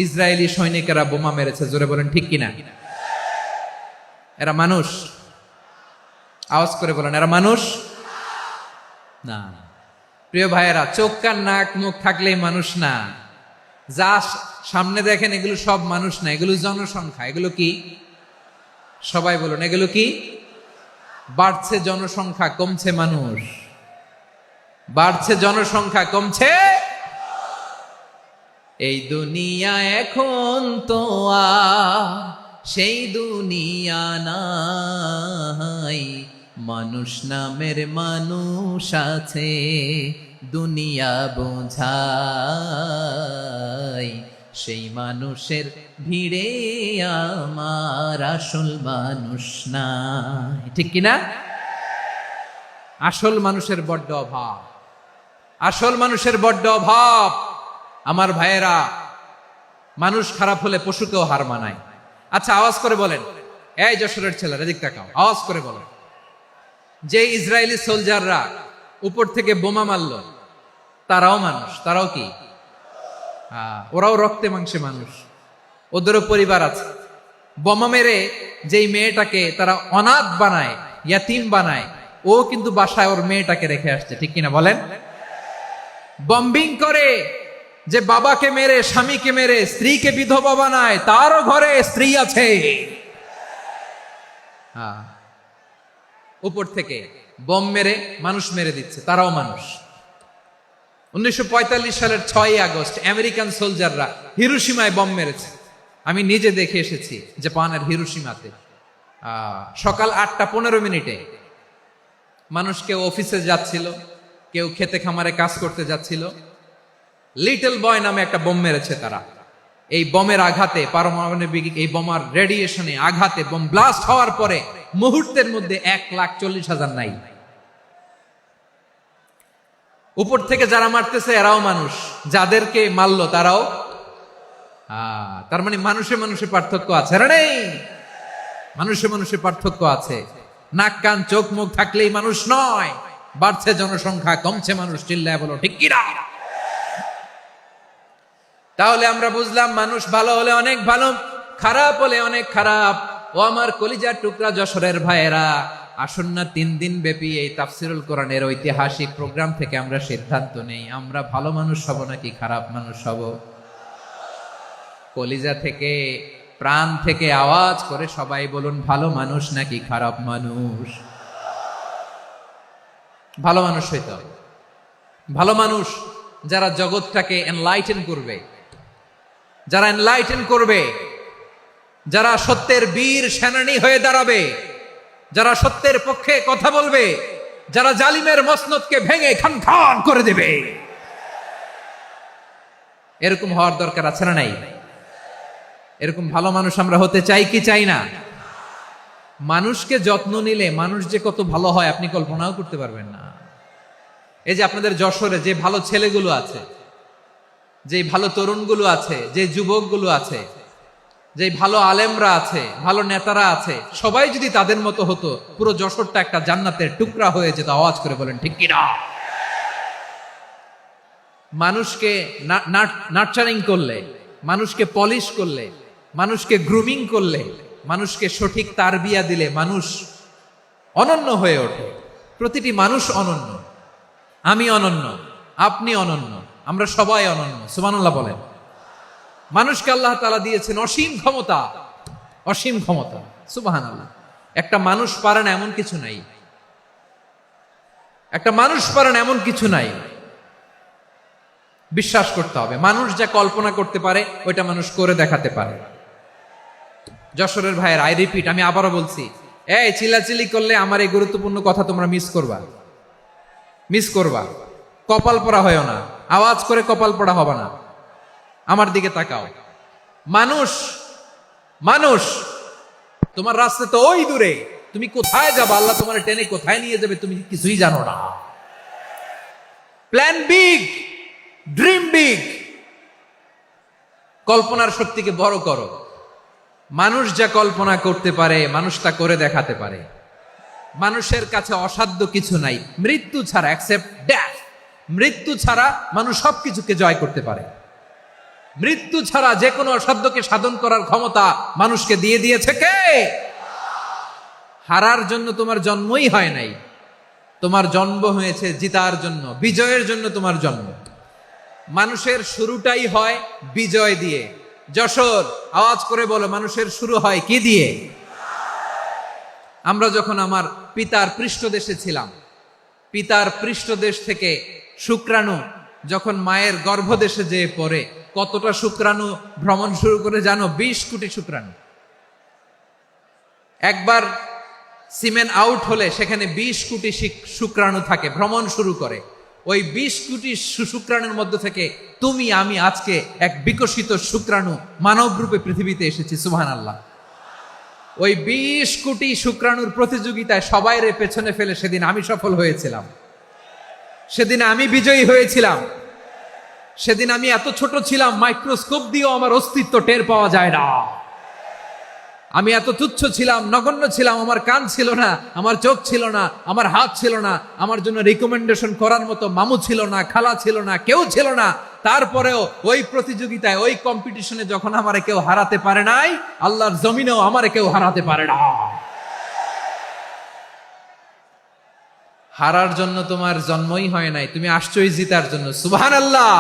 ইসরায়েলি সৈনিকেরা বোমা মেরেছে। জোরে বলেন ঠিক কিনা? এরা মানুষ? আওয়াজ করে বলেন, এরা মানুষ না। প্রিয় ভাইয়েরা, চোখ কান নাক মুখ থাকলেই মানুষ না। যা সামনে দেখেন এগুলো সব মানুষ না, এগুলো জনসংখ্যা। এগুলো কি? সবাই বলুন, এগুলো কি? বাড়ছে জনসংখ্যা, কমছে মানুষ। বাড়ছে জনসংখ্যা, কমছে। এই দুনিয়া এখন তো সেই দুনিয়া নাই, মানুষ নামের মানুষ আছে, দুনিয়া বোঝাই, সেই মানুষের ভিড়ে আমার আসল মানুষ নাই। ঠিক কিনা? আসল মানুষের বড্ড অভাব, আসল মানুষের বড্ড অভাব। আমার ভাইয়েরা, মানুষ খারাপ হলে পশুকেও হার মানায়। আচ্ছা, আওয়াজ করে বলেন, এই যশোরের ছেলেরা দিক তাকাও, আওয়াজ করে বলেন, যে ইসরায়েলি সোলজাররা উপর থেকে বোমা মারল, তারাও মানুষ? তারাও কি? ওরাও রক্তে মাংসে মানুষ, ওদেরও পরিবার আছে। বোমা মেরে যেই মেয়েটাকে তারা অনাথ বানায়, ইয়াতিম বানায়, ও কিন্তু বাসায় ওর মেয়েটাকে রেখে আসছে। ঠিক কিনা বলেন? বম্বিং করে যে বাবাকে মেরে, স্বামীকে মেরে স্ত্রীকে বিধবা বানায়, তারও ঘরে স্ত্রী আছে। উপর থেকে বম মেরে মানুষ মেরে দিচ্ছে, তারাও মানুষ। 1945 সালের 6 আগস্ট আমেরিকান সোলজাররা হিরোশিমায় বম মেরেছে। আমি নিজে দেখে এসেছি জাপানের হিরোশিমাতে। সকাল 8:15 মানুষ কেউ অফিসে যাচ্ছিল, কেউ খেতে খামারে কাজ করতে যাচ্ছিল। লিটল বয় নামে একটা বোম মেরেছে তারা। এই বোমের আঘাতে, পারমাণবিক এই বোমার রেডিয়েশনে আঘাতে, বোম ব্লাস্ট হওয়ার পরে মুহূর্তের মধ্যে 1,40,000 নাই। উপর থেকে যারা মারতেছে এরাও মানুষ, যাদেরকে মারলো তারাও। তার মানে মানুষে মানুষে পার্থক্য আছে না? নেই? মানুষে মানুষে পার্থক্য আছে। নাক কান চোখ মুখ থাকলেই মানুষ নয়। বাড়ছে জনসংখ্যা, কমছে মানুষ। চিল্লায় বলো ঠিক কিনা? তাহলে আমরা বুঝলাম, মানুষ ভালো হলে অনেক ভালো, খারাপ হলে অনেক খারাপ। ও আমার কলিজার টুকরা যশোরের ভাইয়েরা, আসুন না 3 দিন ব্যাপী এই তাফসিরুল কোরআনের ঐতিহাসিক প্রোগ্রাম থেকে আমরা সিদ্ধান্ত নেই, আমরা ভালো মানুষ হব নাকি খারাপ মানুষ হব। কলিজা থেকে, প্রাণ থেকে আওয়াজ করে সবাই বলুন, ভালো মানুষ নাকি খারাপ মানুষ? ভালো মানুষ হইতে হবে। ভালো মানুষ যারা জগৎটাকে এনলাইটেন করবে, যারা এনলাইটেন করবে, যারা সত্যের বীর সেনানী হয়ে দাঁড়াবে, যারা সত্যের পক্ষে কথা বলবে, যারা জালিমের মসনদকে ভেঙে খান খান করে দেবে, এরকম হওয়ার দরকার আছে না নাই? এরকম ভালো মানুষ আমরা হতে চাই কি চাই না? মানুষকে যত্ন নিলে মানুষ যে কত ভালো হয় আপনি কল্পনাও করতে পারবেন না। এই যে আপনাদের যশোরে যে ভালো ছেলেগুলো আছে, যে ভালো তরুণগুলো আছে, যে যুবকগুলো আছে, যে ভালো আলেমরা আছে, ভালো নেতারা আছে, সবাই যদি তাদের মতো হতো, পুরো যশোরটা একটা জান্নাতের টুকরা হয়ে যেত। আওয়াজ করে বলেন ঠিক কিনা? মানুষকে নার্চারিং করলে, মানুষকে পলিশ করলে, মানুষকে গ্রুমিং করলে, মানুষকে সঠিক তারবিয়া দিলে মানুষ অনন্য হয়ে ওঠে। প্রতিটি মানুষ অনন্য। আমি অনন্য, আপনি অনন্য, আমরা সবাই অনন্য। সুবহানাল্লাহ বলেন। মানুষকে আল্লাহ তাআলা দিয়েছেন অসীম ক্ষমতা, অসীম ক্ষমতা। সুবহানাল্লাহ। একটা মানুষ পারে না এমন কিছু নাই, একটা মানুষ পারে না এমন কিছু নাই। বিশ্বাস করতে হবে, মানুষ যা কল্পনা করতে পারে ওইটা মানুষ করে দেখাতে পারে। যশোরের ভাইয়ের, আই রিপিট, আমি আবারও বলছি, এই চিল্লাচিল্লি করলে আমার এই গুরুত্বপূর্ণ কথা তোমরা মিস করবা, মিস করবা। কপাল পড়া হয় না, আওয়াজ করে কপাল পড়া হবে না। আমার দিকে তাকাও। মানুষ, মানুষ, তোমার রাস্তা তো ওই দূরে, তুমি কোথায় যাবে, আল্লাহ তোমার টেনে কোথায় নিয়ে যাবে তুমি কিছুই জানো না। প্ল্যান বিগ, ড্রিম বিগ, কল্পনার শক্তিকে বড় করো। মানুষ যা কল্পনা করতে পারে মানুষ তা করে দেখাতে পারে। মানুষের কাছে অসাধ্য কিছু নাই, মৃত্যু ছাড়া, এক্সেপ্ট ডেথ, মৃত্যু ছাড়া মানুষ সবকিছুকে জয় করতে পারে। মৃত্যু ছাড়া যে কোনো অসাধ্যকে সাধন করার ক্ষমতা মানুষকে দিয়ে দিয়েছে কে? হারার জন্য তোমার জন্মই হয় নাই, তোমার জন্ম হয়েছে জিতার জন্য, বিজয়ের জন্য তোমার জন্ম। মানুষের শুরুটাই হয় বিজয় দিয়ে। যশোর, আওয়াজ করে বলো, মানুষের শুরু হয় কি দিয়ে? আমরা যখন আমার পিতার পৃষ্ঠদেশে ছিলাম, পিতার পৃষ্ঠদেশ থেকে শুক্রাণু যখন মায়ের গর্ভদেশে যেয়ে পড়ে, কতটা শুক্রাণু ভ্রমণ শুরু করে জানো? 20 কোটি শুক্রাণু। একবার সিমেন আউট হলে সেখানে 20 কোটি শুক্রাণু থাকে, ভ্রমণ শুরু করে। ওই 20 কোটি শুক্রাণুর মধ্যে থেকে তুমি আমি আজকে এক বিকশিত শুক্রাণু মানব রূপে পৃথিবীতে এসেছি। সুবহানাল্লাহ। ওই 20 কোটি শুক্রাণুর প্রতিযোগিতায় সবাইরে পেছনে ফেলে সেদিন আমি সফল হয়েছিলাম, সেদিন আমি বিজয়ী হয়েছিলাম। সেদিন আমি এত ছোট ছিলাম, মাইক্রোস্কোপ দিয়েও আমার অস্তিত্ব টের পাওয়া যায় না। আমি এত তুচ্ছ ছিলাম, নগণ্য ছিলাম, আমার কান ছিল না, আমার চোখ ছিল না, আমার হাত ছিল না, আমার জন্য রিকমেন্ডেশন করার মতো মামু ছিল না, খালা ছিল না, কেউ ছিল না। তারপরেও ওই প্রতিযোগিতায়, ওই কম্পিটিশনে যখন আমারে কেউ হারাতে পারে নাই, আল্লাহর জমিনেও আমারে কেউ হারাতে পারে না। হারার জন্য তোমার জন্মই হয় নাই, তুমি আসছোই জিতার জন্য। সুবহানাল্লাহ।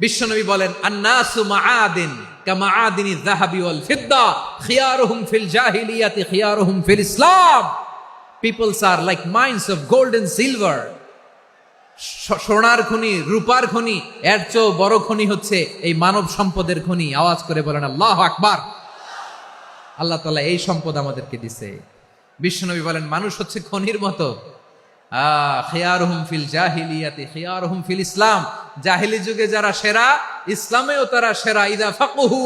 বিশ্বনবী বলেন, আন্নাসু মাআদিন কামাআদিনিয যাহাবি ওয়াল ফিদ্দা খিয়ারুহুম ফিল জাহিলিয়াতি খিয়ারুহুম ফিল ইসলাম। Peoples are like mines of gold and silver. সোনার খনি, রূপার খনি, এর চেয়েও বড় খনি হচ্ছে এই মানব সম্পদের খনি। আওয়াজ করে বলেন আল্লাহু আকবার। আল্লাহ তাআলা এই সম্পদ আমাদেরকে দিয়েছে। বিশ্বনবী বলেন, মানুষ হচ্ছে খনির মতো। খিয়ারুহুম ফিল জাহিলিয়াতি খিয়ারুহুম ফিল ইসলাম। জাহিলি যুগে যারা সেরা, ইসলামেও তারা সেরা। ইদা ফাকুহু,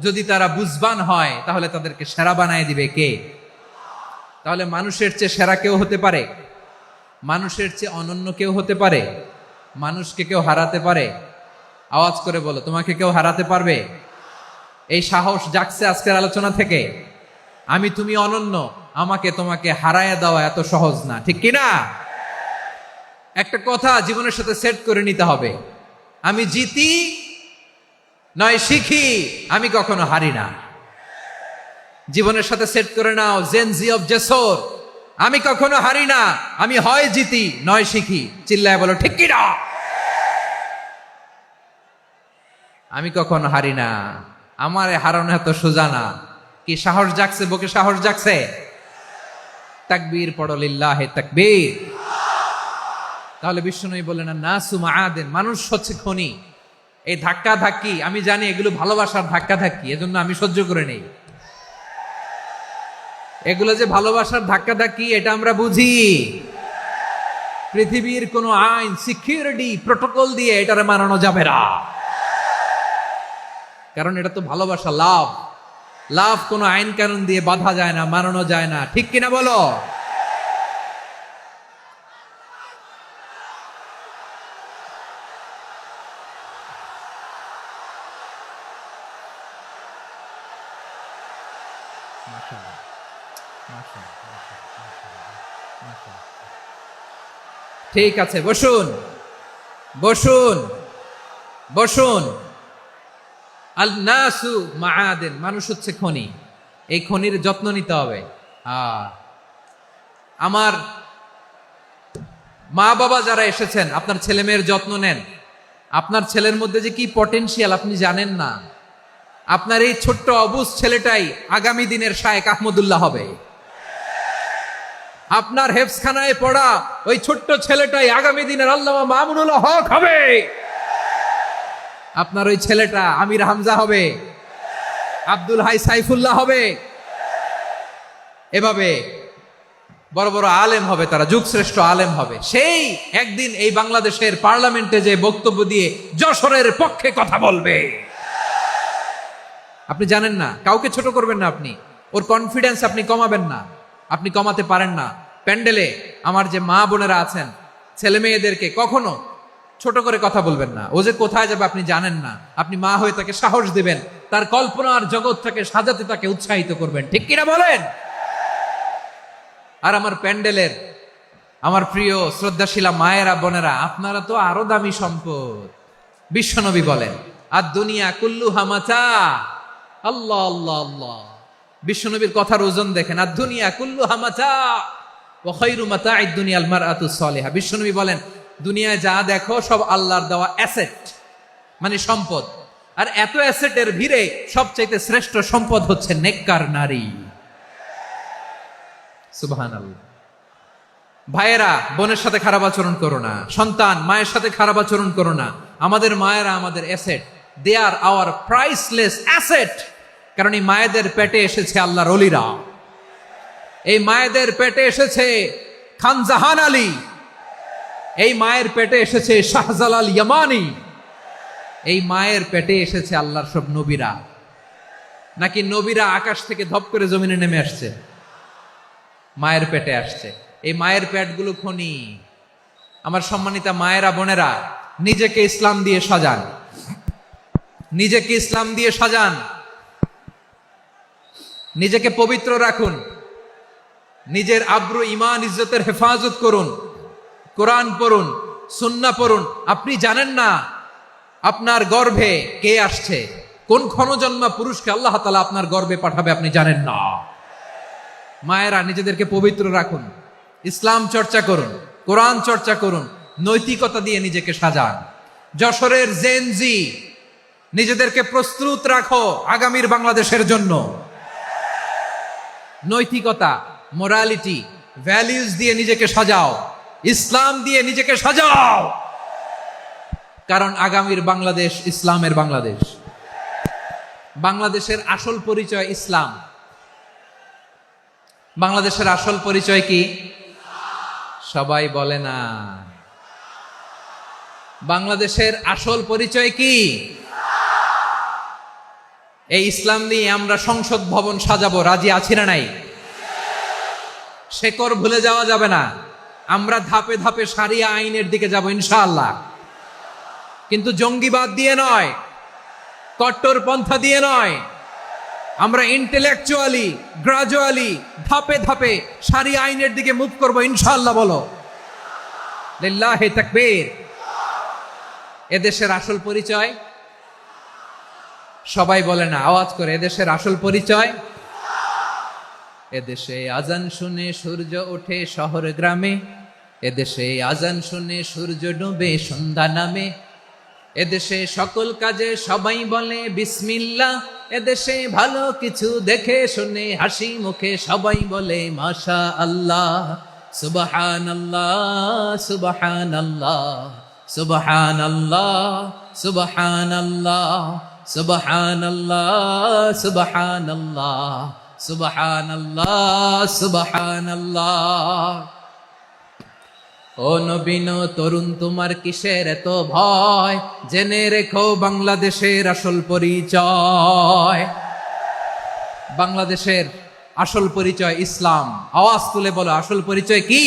যদি তারা বুঝবান হয় তাহলে তাদেরকে সেরা বানায় দিবে কে? তাহলে মানুষের চেয়ে সেরা কেউ হতে পারে? মানুষের চেয়ে অনন্য কেউ হতে পারে? মানুষকে কেউ হারাতে পারে? আওয়াজ করে বলো, তোমাকে কেউ হারাতে পারবে? এই সাহস জাগছে আজকের আলোচনা থেকে। আমি তুমি অনন্য, আমাকে তোমাকে হারায় দেওয়া এত সহজ না, ঠিক কিনা? একটা কথা জীবনের সাথে সেট করে নিতে হবে, আমি জিতি নয় শিখি, আমি কখনো হারি না। জীবনের সাথে সেট করে নাও, জেনজি অফ যশোর, আমি কখনো হারি না, আমি হয় জিতি নয় শিখি। চিল্লায় বলো ঠিক কিনা? আমি কখনো হারি না, আমার হারানো এত সোজা না। কি সাহস জাগছে? বুকে সাহস জাগছে? তাকবীর পড়ো, লিল্লাহি তাকবীর। তাহলে বিশ্বনবী বললেন, নাসু মাআদিন, মানুষ হচ্ছে খনি। এই ধাক্কা ধাক্কি আমি জানি এগুলো ভালোবাসার ধাক্কা ধাক্কি, এজন্য আমি সহ্য করে নেই। এগুলো যে ভালোবাসার ধাক্কা ধাক্কি এটা আমরা বুঝি। পৃথিবীর কোন আইন, সিকিউরিটি প্রটোকল দিয়ে এটারে মানানো যাবে না, কারণ এটা তো ভালোবাসা, লাভ। লাভ কোন আইন কানুন দিয়ে বাধা যায় না, মানানো যায় না, ঠিক কিনা বলো? ঠিক আছে, বসুন বসুন বসুন। আল নাসু মাআদিন, মানুষ হচ্ছে খনি, এই খনির যত্ন নিতে হবে। আমার মা বাবা যারা এসেছেন, আপনার ছেলে মেয়ের যত্ন নেন। আপনার ছেলের মধ্যে যে কি পটেনশিয়াল আপনি জানেন না। আপনার এই ছোট্ট অবুজ ছেলেটাই আগামী দিনের শায়েখ আহমদুল্লাহ হবে। আপনার হেফজখানায় পড়া ওই ছোট্ট ছেলেটাই আগামী দিনের আল্লামা মামুনুল হক হবে। আপনার ওই ছেলেটা আমির হামজা হবে, আব্দুল হাই সাইফুল্লাহ হবে। এভাবে বড় বড় আলেম হবে, তারা যুগশ্রেষ্ঠ আলেম হবে। সেই একদিন এই বাংলাদেশের পার্লামেন্টে যে বক্তব্য দিয়ে যশোরের পক্ষে কথা বলবে। আপনি জানেন না, কাউকে ছোট করবেন না আপনি, ওর কনফিডেন্স আপনি কমাবেন না, আপনি কমাতে পারেন না। প্যান্ডেলে আমার যে মা বোনেরা আছেন, ছেলে মেয়েদেরকে কখনো ছোট করে কথা বলবেন না। ও যে কোথায় যাবে আপনি জানেন না, আপনি মা হয়ে তাকে সাহস দিবেন, তার কল্পনার জগৎটাকে সাজাতে তাকে উৎসাহিত করবেন, ঠিক কিনা বলেন? আর আমার প্যান্ডেলের আমার প্রিয় শ্রদ্ধাশীলা মায়েরা বোনেরা, আপনারা তো আরো দামি সম্পদ। বিশ্বনবী বলেন, আর দুনিয়া কুল্লুহা মাতা। আল্লাহ আল্লাহ আল্লাহ, বিশ্বনবীর কথার ওজন দেখেন। আর দুনিয়া কুল্লুহা মাতা ওয়া খায়রু মাতা'আদ দুনিয়া আল মারআতুস সালিহা। বিশ্বনবী বলেন, দুনিয়ায় যা দেখো সব আল্লাহর দেওয়া অ্যাসেট, মানে সম্পদ। আর এত অ্যাসেটের ভিড়ে সবচাইতে শ্রেষ্ঠ সম্পদ হচ্ছে নেককার নারী। সুবহানাল্লাহ। ভাইয়েরা বোনের সাথে খারাপ আচরণ করো না, সন্তান মায়ের সাথে খারাপ আচরণ করো না। আমাদের মায়েরা আমাদের asset, they are our priceless asset. কারণ এই মায়েদের পেটে এসেছে আল্লাহর ওলিরা, এই মায়েদের পেটে এসেছে খান জাহান আলী, এই মায়ের পেটে এসেছে শাহজালাল ইয়ামানি, এই মায়ের পেটে এসেছে আল্লাহর সব নবীরা। নাকি নবীরা আকাশ থেকে ধপ করে জমিনে নেমে আসছে? মায়ের পেটে আসছে। এই মায়ের পেটগুলো খনি। আমার সম্মানিতা মায়েরা বোনেরা, নিজেকে ইসলাম দিয়ে সাজান, নিজেকে ইসলাম দিয়ে সাজান, নিজেকে পবিত্র রাখুন, নিজের আব্রু ইমান ইজ্জতের হেফাজত করুন, কোরআন পড়ুন, সুন্নাহ পড়ুন। আপনি জানেন না আপনার গর্ভে কে আসছে, কোন ক্ষণজন্মা পুরুষকে আল্লাহ তাআলা আপনার গর্ভে পাঠাবে আপনি জানেন না। মায়েরা নিজেদেরকে পবিত্র রাখুন, ইসলাম চর্চা করুন, কোরআন চর্চা করুন, নৈতিকতা দিয়ে নিজেকে সাজান। যশোরের জেনজি, নিজেদেরকে প্রস্তুত রাখো আগামীর বাংলাদেশের জন্য। নৈতিকতা, মোরালিটি, ভ্যালিউজ দিয়ে নিজেকে সাজাও, ইসলাম দিয়ে নিজেকে সাজাও। কারণ আগামীর বাংলাদেশ ইসলামের বাংলাদেশ। বাংলাদেশের আসল পরিচয় ইসলাম। বাংলাদেশের আসল পরিচয় কি? সবাই বলে না। বাংলাদেশের আসল পরিচয় কি? এই ইসলাম নিয়ে আমরা সংসদ ভবন সাজাবো, রাজি আছি না নাই? শেকড় ভুলে যাওয়া যাবে না। আমরা ধাপে ধাপে শারিয়া আইনের দিকে যাব ইনশাআল্লাহ, কিন্তু জঙ্গিবাদ দিয়ে নয়, কট্টরপন্থা দিয়ে নয়। আমরা ইন্টেলেকচুয়ালি, গ্রাজুয়ালি, ধাপে ধাপে শারিয়া আইনের দিকে মুভ করবো ইনশাআল্লাহ। বলো লিল্লাহি তাকবীর। এদেশের আসল পরিচয় সবাই বলে না, আওয়াজ করে, এদেশের আসল পরিচয়। এদেশে আজান শুনে সূর্য ওঠে শহর গ্রামে, এদেশে আজান শুনে সূর্য ডুবে সন্ধ্যা নামে, এদেশে সকল কাজে সবাই বলে বিসমিল্লাহ, এদেশে ভালো কিছু দেখে শুনে হাসি মুখে সবাই বলে মাশা আল্লাহ, সুবহানাল্লাহ সুবহানাল্লাহ সুবহানাল্লাহ সুবহানাল্লাহ সুবহানাল্লাহ সুবহানাল্লাহ সুবহানাল্লাহ সুবহানাল্লাহ। ও নবীন তরুণ তোমার কিসের এত ভয়, জেনে রেখো বাংলাদেশের আসল পরিচয়। বাংলাদেশের আসল পরিচয় ইসলাম। আওয়াজ তুলে বলো, আসল পরিচয় কি?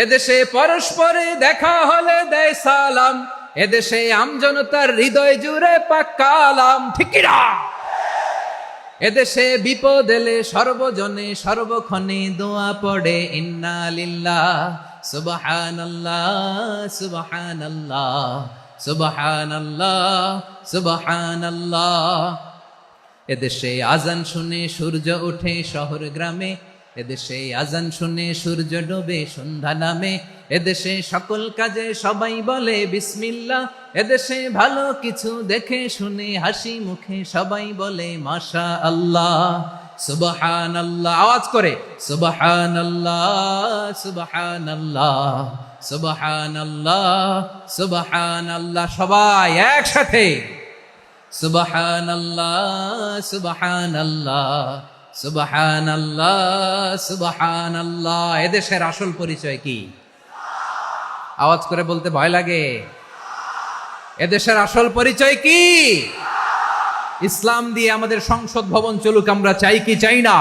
এদেশে পরস্পরে দেখা হলে দেয় সালাম, এদেশে আমজনতার হৃদয় জুড়ে পাক্কালাম, ঠিক কি না? এদেশে বিপদ এলে সর্বজনে সর্বক্ষণে দোয়া পড়ে ইন্না লিল্লাহ সুবহানাল্লাহ সুবহানাল্লাহ সুবহানাল্লাহ সুবহানাল্লাহ। এদেশে আজান শুনে সূর্য ওঠে শহর গ্রামে, এদেশে আজান শুনে সূর্য ডোবে সন্ধ্যা নামে, এদেশে সকল কাজে সবাই বলে বিসমিল্লাহ, এদেশে ভালো কিছু দেখে শুনে হাসি মুখে সবাই বলে মাশা আল্লাহ সুবহানাল্লাহ। আওয়াজ করে সুবহানাল্লাহ সুবহানাল্লাহ সুবহানাল্লাহ সুবহানাল্লাহ। সবাই একসাথে সুবহানাল্লাহ সুবহানাল্লাহ সুবহানাল্লাহ সুবহানাল্লাহ। এদেশের আসল পরিচয় কি? আওয়াজ করে বলতে ভয় লাগে। এদেশের আসল পরিচয় কি? ইসলাম দিয়ে আমাদের সংসদ ভবন চলুক, আমরা চাই কি চাই না?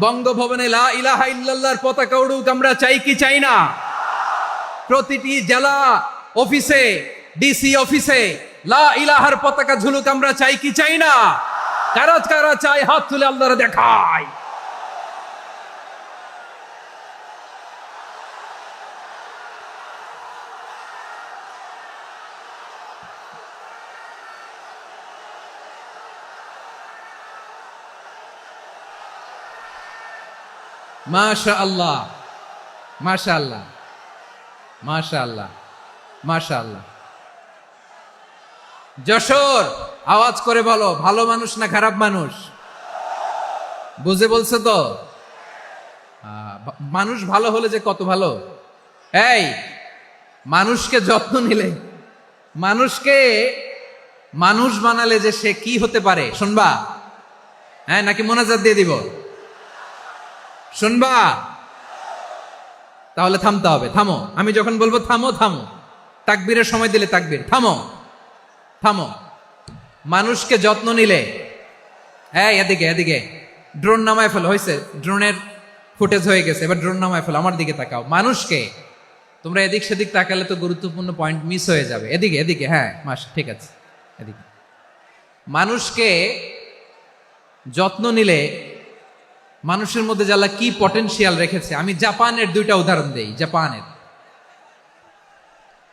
বঙ্গভবনে লা ইলাহা ইল্লাল্লাহর পতাকা উড়ুক, আমরা চাই কি চাই না? প্রতিটি জেলা অফিসে, ডিসি অফিসে লা ইলাহার পতাকা ঝুলুক, আমরা চাই কি চাই না? কারা কারা চাই হাত তুলে আল্লাহরে দেখায়। মাশাআল্লাহ মাশাআল্লাহ মাশাআল্লাহ মাশাআল্লাহ। যশোর, আওয়াজ করে বলো, ভালো মানুষ না খারাপ মানুষ? বুঝে বলছে তো? মানুষ ভালো হলে যে কত ভালো। এই মানুষকে যত্ন নিলে, মানুষকে মানুষ বানালে যে সে কি হতে পারে শুনবা? হ্যাঁ, নাকি মোনাজাত দিয়ে দিব? শুনবা? তাহলে থামতে হবে। থামো, আমি যখন বলবো থামো থামো, তাকবীরের সময় দিলে তাকবীর, থামো থামো। মানুষকে যত্ন নিলে, হ্যাঁ এদিকে এদিকে, ড্রোন নামায় ফেলো। হয়েছে, ড্রোনের ফুটেজ হয়ে গেছে, এবার ড্রোন নামায় ফেলো। আমার দিকে তাকাও। মানুষকে, তোমরা এদিক সেদিক তাকালে তো গুরুত্বপূর্ণ পয়েন্ট মিস হয়ে যাবে। এদিকে এদিকে, হ্যাঁ মাস, ঠিক আছে, এদিকে। মানুষকে যত্ন নিলে মানুষের মধ্যে যারা কি পটেনশিয়াল রেখেছে। আমি জাপানের দুইটা উদাহরণ দেই। জাপানের,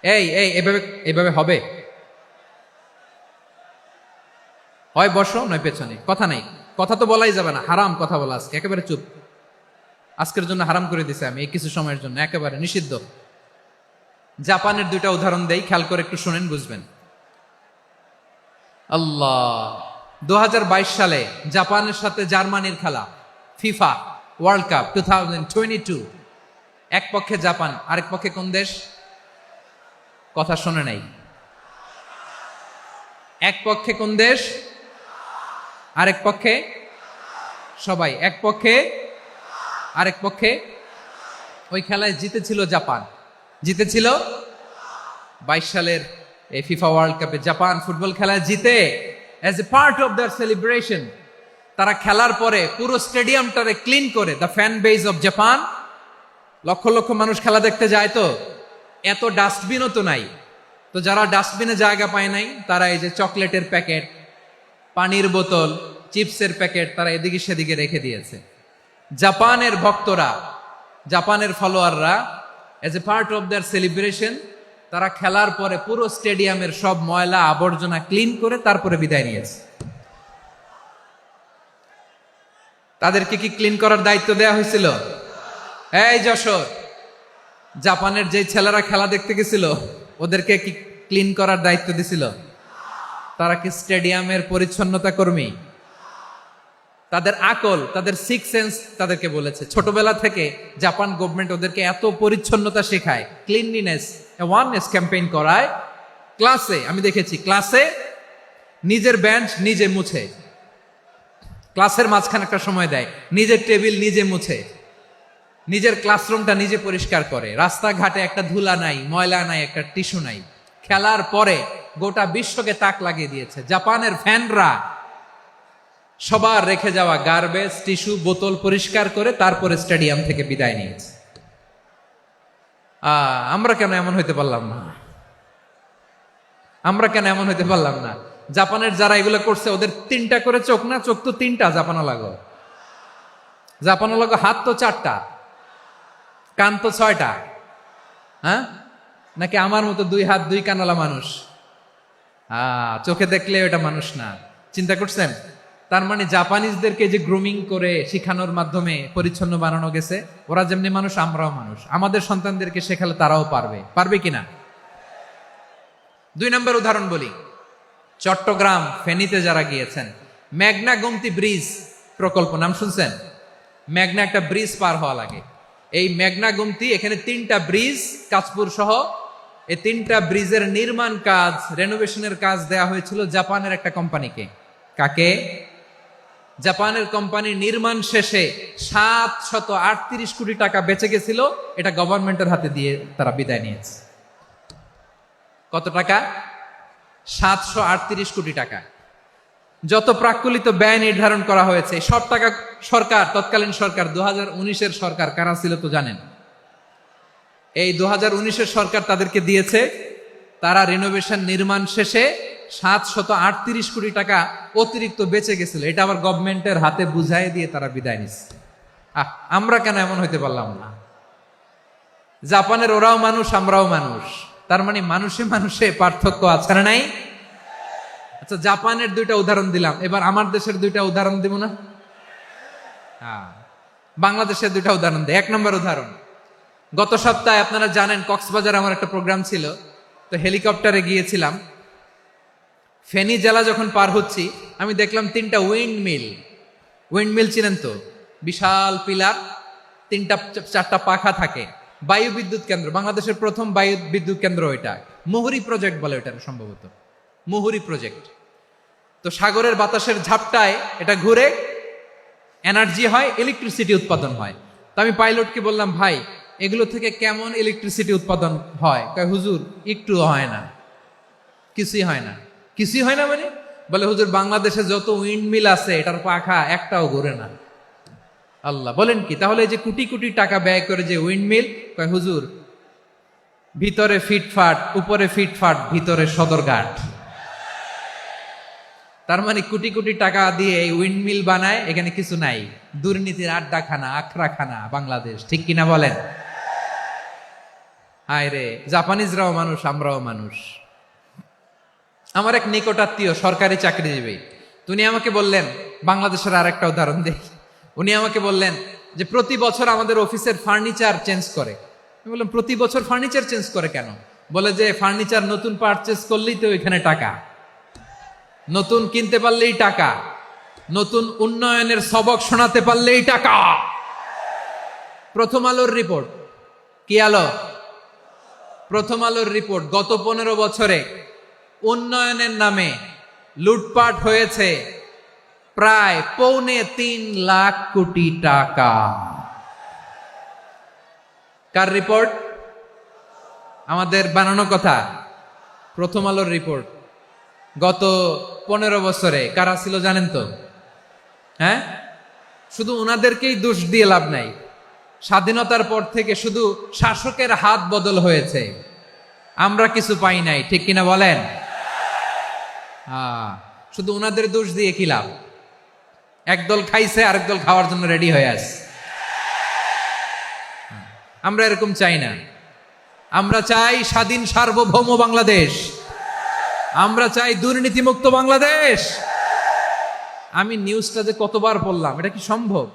এই এই এভাবে এভাবে হবে, হয় বসো নয় পেছনে, কথা নাই, কথা তো বলাই যাবে না, হারাম কথা বলা। আজকে একেবারে চুপ, আজকের জন্য হারাম করে দিছে আমি, এই কিছু সময়ের জন্য একেবারে নিষিদ্ধ। জাপানের দুইটা উদাহরণ দেই, খেয়াল করে একটু শুনেন, বুঝবেন। আল্লাহ, 2022 সালে জাপানের সাথে জার্মানির খেলা, ফিফা ওয়ার্ল্ড কাপ 2022। এক পক্ষে জাপান, আরেক পক্ষে কোন দেশ? কথা শোনে নাই। এক পক্ষে কোন দেশ, আরেক পক্ষে সবাই। এক পক্ষে আরেক পক্ষে। ওই খেলায় জিতেছিল জাপান, জিতেছিল 22 সালের এই ফিফা ওয়ার্ল্ড কাপে। জাপান ফুটবল খেলায় জিতে, as a part of their celebration তারা খেলার পরে পুরো স্টেডিয়ামটারে ক্লিন করে, the fan base of Japan. লক্ষ লক্ষ মানুষ খেলা দেখতে যায়, তো এত ডাস্টবিনও তো নাই। তো যারা ডাস্টবিনে জায়গা পায় নাই, তারা এই যে চকলেটের প্যাকেট, পানির বোতল, চিপসের প্যাকেট তারা এদিকে সেদিকে রেখে দিয়েছে। জাপানের ভক্তরা, জাপানের ফলোয়াররা, as a part of their celebration তারা খেলার পরে পুরো স্টেডিয়ামের সব ময়লা আবর্জনা ক্লিন করে তারপরে বিদায় নিয়েছে। তাদেরকে কি ক্লিন করার দায়িত্ব দেয়া হয়েছিল? এই যশোর, জাপানের যে ছেলেরা খেলা দেখতে গেছিল ওদেরকে কি ক্লিন করার দায়িত্ব দিছিল? তারা কি স্টেডিয়ামের পরিচ্ছন্নতা কর্মী? তাদের আকল, তাদের সিক্স সেন্স তাদেরকে বলেছে। ছোটবেলা থেকে জাপান গভর্নমেন্ট ওদেরকে এত পরিচ্ছন্নতা শেখায়, ক্লিনলিনেস অ্যাওয়ারনেস ক্যাম্পেইন করায়। ক্লাসে আমি দেখেছি, ক্লাসে নিজের বেঞ্চ নিজে মুছে, ক্লাসের মাঝখানে একটা সময় দেয়, নিজের টেবিল নিজে মুছে, নিজের ক্লাসরুমটা নিজে পরিষ্কার করে। রাস্তাঘাটে একটা ধুলা নাই, ময়লা নাই, একটা টিস্যু নাই। খেলার পরে গোটা বিশ্বকে তাক লাগিয়ে দিয়েছে। জাপানের ফ্যানরা সবার রেখে যাওয়া গার্বেজ, টিস্যু, বোতল পরিষ্কার করে তারপরে স্টেডিয়াম থেকে বিদায় নিয়েছে। আমরা কেন এমন হইতে পারলাম না? আমরা কেন এমন হইতে পারলাম না? জাপানের যারা এগুলো করছে ওদের 3টা করে চোখ না? চোখ তো 3টা, জাপানো লাগো। জাপানো লাগো হাত তো 4টা, কান তো 6টা। হ্যাঁ, নাকি আমার মতো 2 হাত 2 কানওয়ালা মানুষ? চোখে দেখলে ওটা মানুষ না। চিন্তা করছেন? তার মানে জাপানিজদেরকে যে গ্রুমিং করে শিখানোর মাধ্যমে পরিচ্ছন্ন বানানো গেছে। ওরা যেমনি মানুষ, আমরাও মানুষ। আমাদের সন্তানদেরকে শেখালে তারাও পারবে। পারবে কিনা? 2 নম্বর উদাহরণ বলি। চট্টগ্রাম ফেনীতে যারা গিয়েছেন, মেঘনা গোমতী ব্রিজ প্রকল্প নাম শুনছেন? মেঘনা একটা ব্রিজ পার হওয়া লাগে। এই মেঘনা গোমতী, এখানে 3টা ব্রিজ, কাঁচপুর সহ এই 3টা ব্রিজের নির্মাণ কাজ, রেনোভেশনের কাজ দেয়া হয়েছিল জাপানের একটা কোম্পানিকে। কাকে? জাপানের কোম্পানি। নির্মাণ শেষে 738 কোটি টাকা বেঁচে গেছিল, এটা গভর্নমেন্টের হাতে দিয়ে তারা বিদায় নিয়েছে। কত টাকা? 738 কোটি টাকা। যত প্রাক্কলিত ব্যয় নির্ধারণ করা হয়েছে সব টাকা সরকার, তৎকালীন সরকার 2019-এর সরকার, কারা ছিল তো জানেন? এই 2019-এর সরকার তাদেরকে দিয়েছে। তারা রিনোভেশন নির্মাণ শেষে 738 কোটি টাকা অতিরিক্ত বেঁচে গেছিল, এটা আবার গভর্নমেন্টের হাতে বুঝাই দিয়ে তারা বিদায় নিচ্ছে। আমরা কেন এমন হইতে পারলাম না? জাপানের ওরাও মানুষ, আমরাও মানুষ। তার মানে মানুষে মানুষে পার্থক্য আছে না নাই? আচ্ছা, জাপানের 2টা উদাহরণ দিলাম, এবার আমার দেশের 2টা উদাহরণ দিব না? বাংলাদেশের 2টা উদাহরণ দেয়। 1 নম্বর উদাহরণ, গত সপ্তাহে আপনারা জানেন কক্সবাজার আমার একটা প্রোগ্রাম ছিল, তো হেলিকপ্টারে গিয়েছিলাম। ফেনী জেলা যখন পার হচ্ছি, আমি দেখলাম 3টা উইন্ডমিল। উইন্ডমিল চিনেন তো? বিশাল পিলার, 3টা 4টা পাখা থাকে। বায়ু বিদ্যুৎ কেন্দ্র, বাংলাদেশের প্রথম বায়ু বিদ্যুৎ কেন্দ্র এটা। মুহুরী প্রজেক্ট বলে এটা সম্ভবত, মুহুরী প্রজেক্ট। তো সাগরের বাতাসের ঝাপটায় এটা ঘুরে এনার্জি হয়, ইলেকট্রিসিটি উৎপাদন হয়। তো আমি পাইলটকে বললাম, ভাই এগুলো থেকে কেমন ইলেকট্রিসিটি উৎপাদন হয়? কয়, হুজুর একটু হয় না, কিছুই হয় না। কিছুই হয় না মানে? বলে, হুজুর বাংলাদেশে যত উইন্ডমিল আছে এটার পাখা একটাও ঘুরে না। আল্লাহ, বলেন কি? তাহলে যে কোটি কোটি টাকা ব্যয় করে যে উইন্ডমিল, কয় হুজুর ভিতরে ফিটফাট, উপরে ফিটফাট, ভিতরে সদরঘাট। তার মানে কোটি কোটি টাকা দিয়ে এই উইন্ডমিল বানায়, এখানে কিছু নাই। দুর্নীতির আড্ডাখানা, আখড়াখানা বাংলাদেশ, ঠিক কিনা বলেন? হায় রে, জাপানিজরাও মানুষ, আমরাও মানুষ। আমার এক নিকটাত্মীয় সরকারি চাকরিজীবী, উনি আমাকে বললেন, বাংলাদেশের আর একটা উদাহরণ দেই। উনি আমাকে বললেন যে প্রতি বছর আমাদের অফিসের ফার্নিচার চেঞ্জ করে। আমি বললাম, প্রতি বছর ফার্নিচার চেঞ্জ করে কেন? বলে যে ফার্নিচার নতুন পারচেজ করলেই তো এখানে টাকা, নতুন কিনতে পারলেই টাকা, নতুন উন্নয়নের সবক শোনাতে পারলেই টাকা। প্রথম আলোর রিপোর্ট। কি আলো? প্রথম আলোর রিপোর্ট। গত 15 বছরে উন্নয়নের নামে লুটপাট হয়েছে প্রায় 3.25 লাখ কোটি টাকা। কার রিপোর্ট? আমাদের বানানো কথা। প্রথম আলোর রিপোর্ট। গত 15 বছরে কারা ছিল জানেন তো? হ্যাঁ, শুধু ওনাদেরকেই দোষ দিয়ে লাভ নাই। স্বাধীনতার পর থেকে শুধু শাসকের হাত বদল হয়েছে, আমরা কিছু পাই নাই, ঠিক কিনা বলেন? শুধু ওনাদের দোষ দিয়ে কি লাভ? একদল খাইছে, আরেক দল খাওয়ার জন্য রেডি হয়ে আছে। আমরা এরকম চাই না। আমরা চাই স্বাধীন সার্বভৌম বাংলাদেশ। আমরা চাই দুর্নীতিমুক্ত বাংলাদেশ। আমি নিউজটা যে কতবার পড়লাম, এটা কি সম্ভব?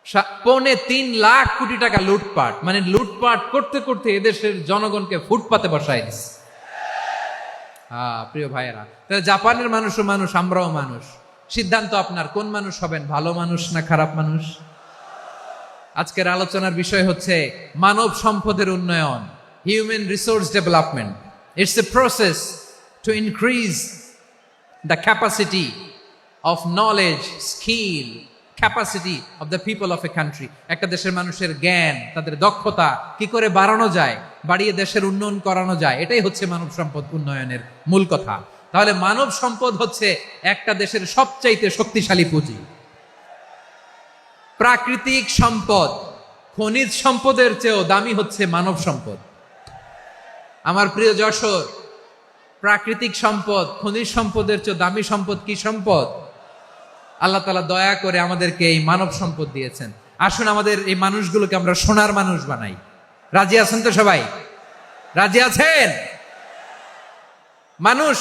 3.25 লাখ কোটি টাকা লুটপাট, মানে লুটপাট করতে করতে এদেশের জনগণকে ফুটপাতে বসায় দিচ্ছে। প্রিয় ভাইয়েরা, তাহলে জাপানের মানুষও মানুষ, আমরাও মানুষ। সিদ্ধান্ত আপনার, কোন মানুষ হবেন, ভালো মানুষ না খারাপ মানুষ। আজকের আলোচনার বিষয় হচ্ছে মানব সম্পদের উন্নয়ন, human resource development. It's a process to increase the capacity of knowledge, skill, capacity of the people of a country. একটা দেশের মানুষের জ্ঞান, তাদের দক্ষতা কি করে বাড়ানো যায়, বাড়িয়ে দেশের উন্নয়ন করানো যায়, এটাই হচ্ছে মানব সম্পদ উন্নয়নের মূল কথা। তাহলে মানব সম্পদ হচ্ছে একটা দেশের সবচাইতে শক্তিশালী পুঁজি। প্রাকৃতিক সম্পদ, খনিজ সম্পদের চেয়েও দামি হচ্ছে মানব সম্পদ। আমার প্রিয় যশোর, প্রাকৃতিক সম্পদ, খনিজ সম্পদের চেয়ে দামি সম্পদ কি সম্পদ? আল্লাহ তাআলা দয়া করে আমাদেরকে এই মানব সম্পদ দিয়েছেন। আসুন আমাদের এই মানুষগুলোকে আমরা সোনার মানুষ বানাই। রাজি আছেন তো সবাই? রাজি আছেন? মানুষ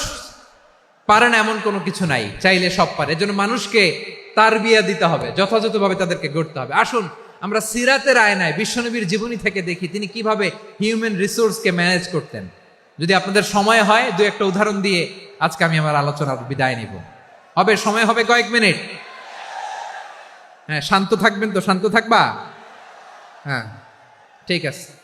পারে না এমন কোনো কিছু নাই, চাইলে সব পারে। এজন্য মানুষকে তারবিয়া দিতে হবে, যথাযথভাবে তাদেরকে গড়তে হবে। আসুন আমরা সিরাতের আয়নায় বিশ্বনবীর জীবনী থেকে দেখি তিনি কিভাবে হিউম্যান রিসোর্সকে ম্যানেজ করতেন। যদি আপনাদের সময় হয়, দু একটা উদাহরণ দিয়ে আজকে আমি আমার আলোচনার বিদায় নিব। হবে সময় হবে কয়েক মিনিট? হ্যাঁ, শান্ত থাকবেন তো? শান্ত থাকবা? হ্যাঁ, ঠিক আছে।